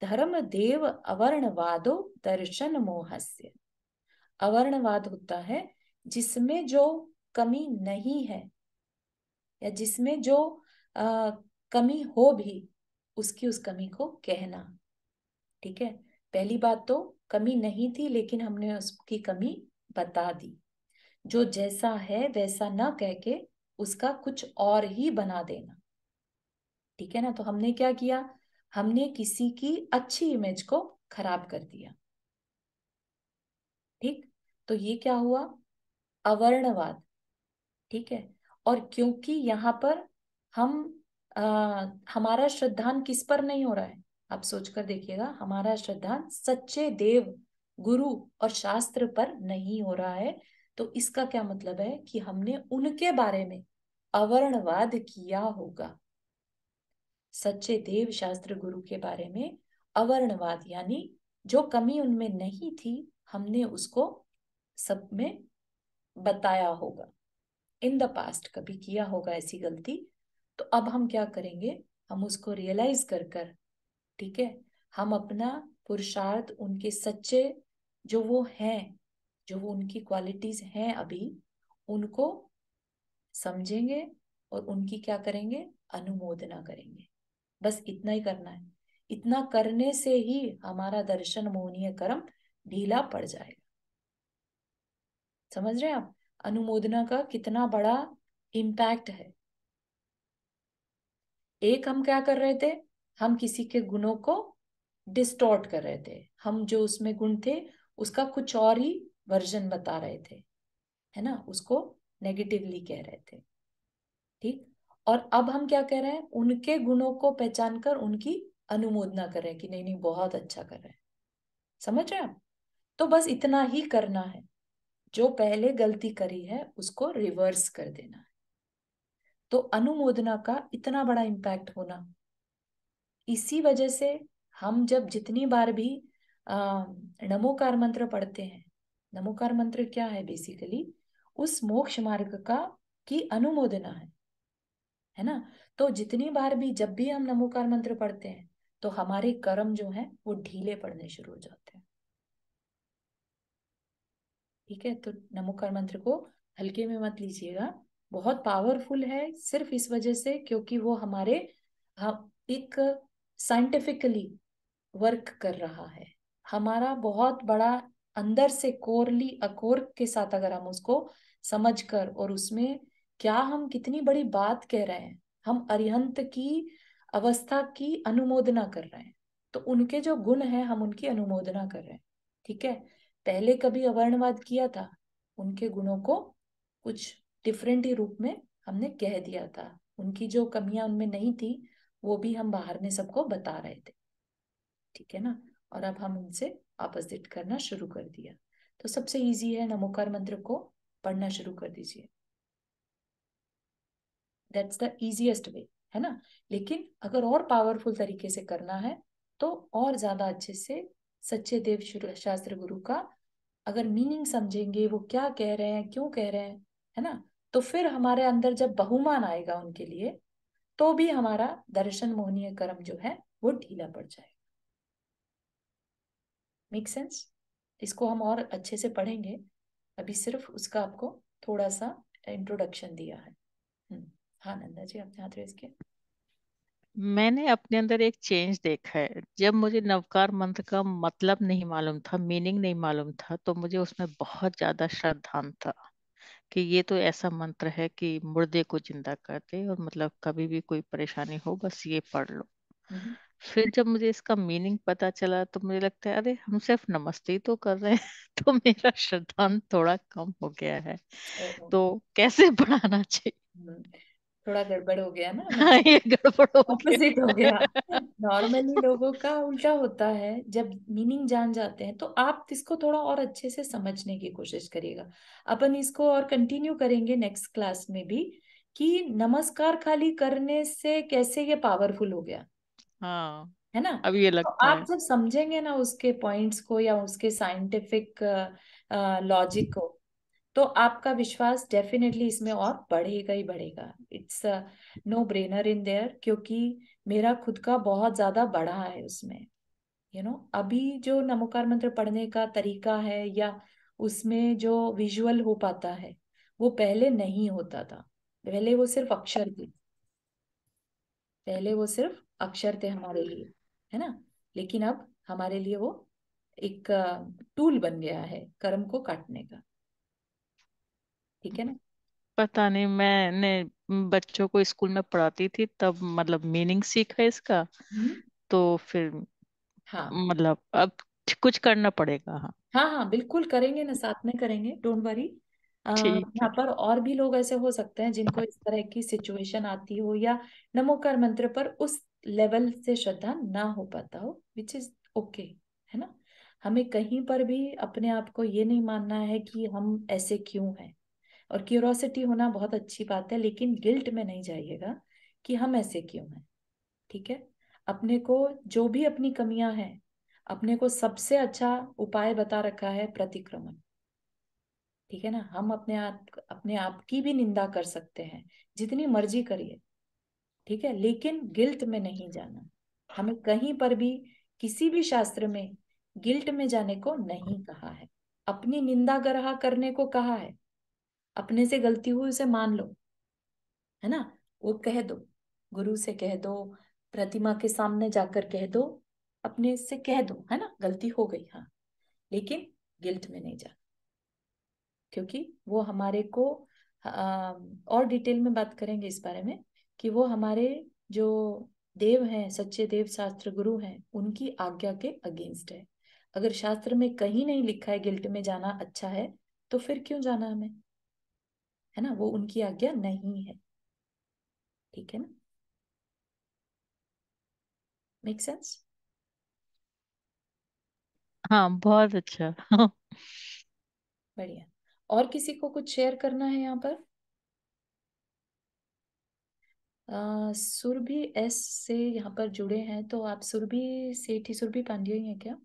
धर्म देव अवर्णवादो दर्शन मोहस्य। अवर्णवाद होता है जिसमें जो कमी नहीं है, या जिसमें जो आ, कमी हो भी उसकी उस कमी को कहना। ठीक है, पहली बात तो कमी नहीं थी लेकिन हमने उसकी कमी बता दी। जो जैसा है वैसा ना कह के उसका कुछ और ही बना देना। ठीक है ना, तो हमने क्या किया, हमने किसी की अच्छी इमेज को खराब कर दिया। ठीक, तो ये क्या हुआ, अवर्णवाद। ठीक है, और क्योंकि यहाँ पर हम हमारा श्रद्धान किस पर नहीं हो रहा है, आप सोचकर देखिएगा, हमारा श्रद्धान सच्चे देव गुरु और शास्त्र पर नहीं हो रहा है। तो इसका क्या मतलब है कि हमने उनके बारे में अवर्णवाद किया होगा। सच्चे देव शास्त्र गुरु के बारे में अवर्णवाद, यानी जो कमी उनमें नहीं थी हमने उसको सब में बताया होगा। इन द पास्ट कभी किया होगा ऐसी गलती, तो अब हम क्या करेंगे, हम उसको रियलाइज कर कर, ठीक है, हम अपना पुरुषार्थ उनके सच्चे जो वो हैं, जो वो उनकी क्वालिटीज हैं अभी, उनको समझेंगे और उनकी क्या करेंगे, अनुमोदना करेंगे। बस इतना ही करना है। इतना करने से ही हमारा दर्शन मोहनीय कर्म ढीला पड़ जाएगा। समझ रहे हैं आप अनुमोदना का कितना बड़ा इम्पैक्ट है। एक हम क्या कर रहे थे, हम किसी के गुणों को डिस्टॉर्ट कर रहे थे, हम जो उसमें गुण थे उसका कुछ और ही वर्जन बता रहे थे, है ना, उसको नेगेटिवली कह रहे थे। ठीक, और अब हम क्या कह रहे हैं, उनके गुणों को पहचान कर उनकी अनुमोदना कर रहे हैं कि नहीं नहीं बहुत अच्छा कर रहे हैं। समझ रहे हैं आप, तो बस इतना ही करना है, जो पहले गलती करी है उसको रिवर्स कर देना है। तो अनुमोदना का इतना बड़ा इम्पैक्ट होना, इसी वजह से हम जब जितनी बार भी नमोकार मंत्र पढ़ते हैं, नमोकार मंत्र क्या है, बेसिकली उस मोक्ष मार्ग का की अनुमोदना है ना। तो जितनी बार भी जब भी हम नमोकार मंत्र पढ़ते हैं तो हमारे कर्म जो हैं वो ढीले पड़ने शुरू हो जाते हैं। ठीक है, तो नमोकार मंत्र को हल्के में मत लीजिएगा, बहुत पावरफुल है, सिर्फ इस वजह से क्योंकि वो हमारे हम एक साइंटिफिकली वर्क कर रहा है। हमारा बहुत बड़ा अंदर से कोरली अकोर के साथ अगर हम उसको समझकर और उसमें क्या हम कितनी बड़ी बात कह रहे हैं, हम अरिहंत की अवस्था की अनुमोदना कर रहे हैं, तो उनके जो गुण हैं हम उनकी अनुमोदना कर रहे हैं। ठीक है, पहले कभी अवर्णवाद किया था, उनके गुणों को कुछ डिफरेंट ही रूप में हमने कह दिया था, उनकी जो कमियां उनमें नहीं थी वो भी हम बाहर में सबको बता रहे थे। ठीक है ना, और अब हम उनसे अपोजिट करना शुरू कर दिया। तो सबसे इजी है, नमोकार मंत्र को पढ़ना शुरू कर दीजिए, दैट्स द इजीएस्ट वे, है ना। लेकिन अगर और पावरफुल तरीके से करना है तो और ज्यादा अच्छे से सच्चे देव शास्त्र गुरु का अगर मीनिंग समझेंगे, वो क्या कह रहे हैं क्यों कह रहे हैं, है ना, तो फिर हमारे अंदर जब बहुमान आएगा उनके लिए तो भी हमारा दर्शन मोहनीय कर्म जो है वो ढीला पड़ जाएगा। मेक सेंस, इसको हम और अच्छे से पढ़ेंगे, अभी सिर्फ उसका आपको थोड़ा सा इंट्रोडक्शन दिया है। हाँ नंदा जी, आप याद रहे इसके। मैंने अपने अंदर एक चेंज देखा है। जब मुझे नवकार मंत्र का मतलब नहीं मालूम था, मीनिंग नहीं मालूम था, तो मुझे उसमें बहुत ज्यादा श्रद्धान था कि ये तो ऐसा मंत्र है कि मुर्दे को जिंदा कर दे, और मतलब कभी भी कोई परेशानी हो बस ये पढ़ लो। हम्म, फिर जब मुझे इसका मीनिंग पता चला तो मुझे लगता है अरे हम सिर्फ नमस्ते ही तो कर रहे हैं तो मेरा श्रद्धान थोड़ा कम हो गया है। ओहो, तो कैसे बढ़ाना चाहिए? हम्म, थोड़ा गड़बड़ हो गया ना, हाँ, मतलब ये गड़बड़ हो ऑपोजिट हो गया। गया। नॉर्मली लोगों का उल्टा होता है, जब मीनिंग जान जाते हैं तो आप इसको थोड़ा और अच्छे से समझने की कोशिश करिएगा। अपन इसको और कंटिन्यू करेंगे नेक्स्ट क्लास में भी, कि नमस्कार खाली करने से कैसे ये पावरफुल हो गया, हाँ, है ना। अब ये तो लगता आप है। जब समझेंगे ना उसके पॉइंट्स को या उसके साइंटिफिक लॉजिक को, तो आपका विश्वास डेफिनेटली इसमें और बढ़ेगा ही बढ़ेगा। It's no brainer in there, क्योंकि मेरा खुद का बहुत ज्यादा बढ़ा है उसमें। अभी जो नमोकार मंत्र पढ़ने का तरीका है या उसमें जो विजुअल हो पाता है, वो पहले नहीं होता था। पहले वो सिर्फ अक्षर थे, पहले वो सिर्फ अक्षर थे हमारे लिए, है ना। लेकिन अब हमारे लिए वो एक टूल बन गया है कर्म को काटने का। ठीक है ना। पता नहीं, मैंने बच्चों को स्कूल में पढ़ाती थी तब मतलब मीनिंग सीखा इसका। हम्म। तो फिर हाँ मतलब अब कुछ करना पड़ेगा। हाँ, हाँ हाँ, बिल्कुल करेंगे ना, साथ में करेंगे, डोंट वरी। ठीक यहाँ है। पर और भी लोग ऐसे हो सकते हैं जिनको इस तरह की सिचुएशन आती हो या नमोकार मंत्र पर उस लेवल से श्रद्धा ना हो पाता हो, विच इज ओके, है ना। हमें कहीं पर भी अपने आप को ये नहीं मानना है कि हम ऐसे क्यों हैं। और क्यूरोसिटी होना बहुत अच्छी बात है, लेकिन गिल्ट में नहीं जाइएगा कि हम ऐसे क्यों हैं। ठीक है। अपने को जो भी अपनी कमियां हैं, अपने को सबसे अच्छा उपाय बता रखा है प्रतिक्रमण। ठीक है ना। हम अपने आप की भी निंदा कर सकते हैं, जितनी मर्जी करिए। ठीक है, लेकिन गिल्ट में नहीं जाना। हमें कहीं पर भी किसी भी शास्त्र में गिल्ट में जाने को नहीं कहा है। अपनी निंदा ग्रह करने को कहा है। अपने से गलती हुई उसे मान लो, है ना। वो कह दो, गुरु से कह दो, प्रतिमा के सामने जाकर कह दो, अपने से कह दो, है ना, गलती हो गई, हाँ। लेकिन गिल्ट में नहीं जाना, क्योंकि वो हमारे को और डिटेल में बात करेंगे इस बारे में कि वो हमारे जो देव हैं, सच्चे देव शास्त्र गुरु हैं, उनकी आज्ञा के अगेंस्ट है। अगर शास्त्र में कहीं नहीं लिखा है गिल्ट में जाना अच्छा है, तो फिर क्यों जाना हमें, है ना। वो उनकी आज्ञा नहीं है। ठीक है ना। Make sense. हाँ, बहुत अच्छा। बढ़िया। और किसी को कुछ शेयर करना है यहाँ पर? सुरभि एस से यहाँ पर जुड़े हैं, तो आप सुरभि सेठी, सुरभि पांड्या ही हैं क्या?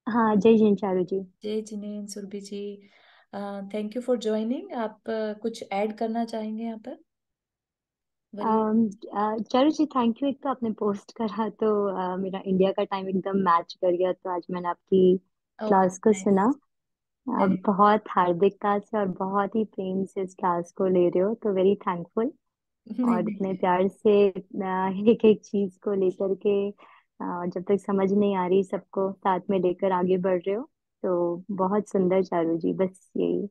हाँ, जय जैन चारू जी। जय जिनेन Surabhi ji, thank you for joining. आप कुछ ऐड करना चाहेंगे यहाँ पर? वरी। Charu ji, thank you. एक तो आपने पोस्ट करा तो मेरा इंडिया का टाइम एकदम मैच कर गया, तो आज मैंने आपकी ओह क्लास को नाइस। सुना। आप वेरी। बहुत हार्दिकता से और बहुत ही प्रेम से इस क्लास को ले रहे हो, तो वेरी थैंकफुल। नहीं और नहीं। इतने प्यार से एक एक चीज को लेकर के जब तक समझ नहीं आ रही सबको साथ में लेकर आगे बढ़ रहे हो, तो बहुत सुंदर चारू जी, बस यही।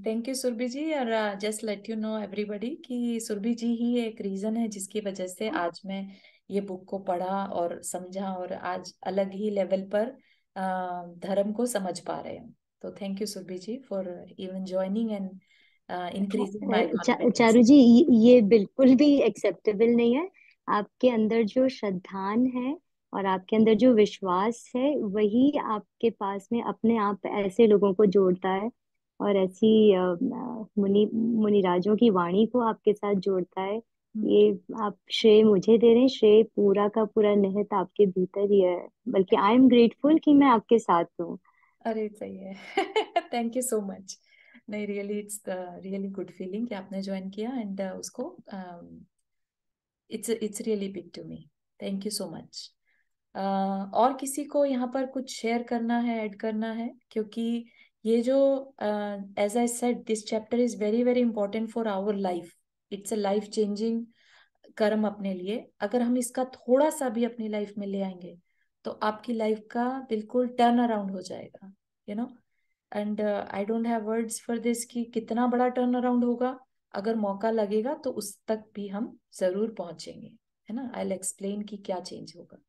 थैंक यू सुरभि जी। और just let you know everybody कि सुरभि जी ही एक रीजन है जिसकी वजह से आज मैं ये बुक को पढ़ा और समझा, और आज अलग ही लेवल पर धर्म को समझ पा रहे हूँ। तो thank you Surbhi ji for even joining and increasing my confidence. Charu ji, ये बिल्कुल भी एक्सेप्टेबल नहीं है। आपके अंदर जो श्रद्धान है और आपके अंदर जो विश्वास है, वही आपके पास में अपने आप ऐसे लोगों को जोड़ता है और ऐसी मुनिराजों की वाणी को आपके साथ जोड़ता है। ये आप श्रेय मुझे दे रहे हैं, श्रेय पूरा का पूरा निहित आपके भीतर ही है। बल्कि आई एम ग्रेटफुल कि मैं आपके साथ हूँ। अरे सही है। Thank you so much. नहीं, really it's the really good feeling कि आपने ज्वाइन किया, एंड उसको it's really big to me. Thank you so much. और किसी को यहाँ पर कुछ शेयर करना है, ऐड करना है? क्योंकि ये जो, as I said, this chapter is very very important for our life. It's a life changing कर्म अपने लिए। अगर हम इसका थोड़ा सा भी अपनी लाइफ में ले आएंगे, तो आपकी लाइफ का बिल्कुल टर्न अराउंड हो जाएगा, you know. And I don't have words for this कि कितना बड़ा टर्न अराउंड होगा। अगर मौका लगेगा तो उस तक भी हम जरूर पहुंचेंगे, है ना। आई विल एक्सप्लेन कि क्या चेंज होगा।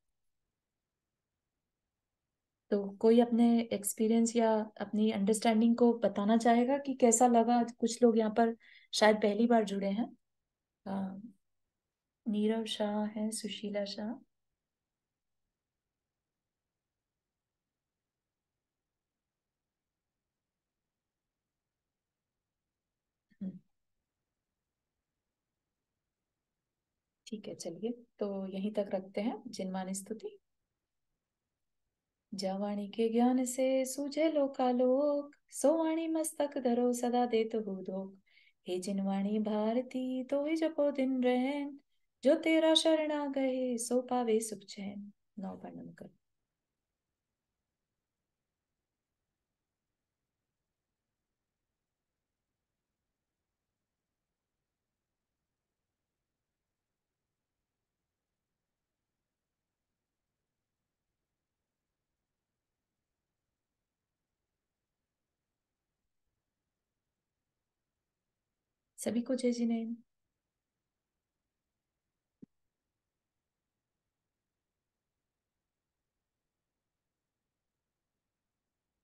तो कोई अपने एक्सपीरियंस या अपनी अंडरस्टैंडिंग को बताना चाहेगा कि कैसा लगा? कुछ लोग यहाँ पर शायद पहली बार जुड़े हैं। अ, नीरव शाह है, सुशीला शाह। हम्म, ठीक है, चलिए। तो यहीं तक रखते हैं। जिनवानी स्तुति। जवाणी के ज्ञान से सूझे लोकालोक, सो वाणी मस्तक धरो सदा देत हो दोख। हे जिनवाणी भारती तो ही जपो दिन रैन, जो तेरा शरण आ गए सो पावे सुख चैन। 9 पांडव कर। सभी को जय जिनेन्द्र।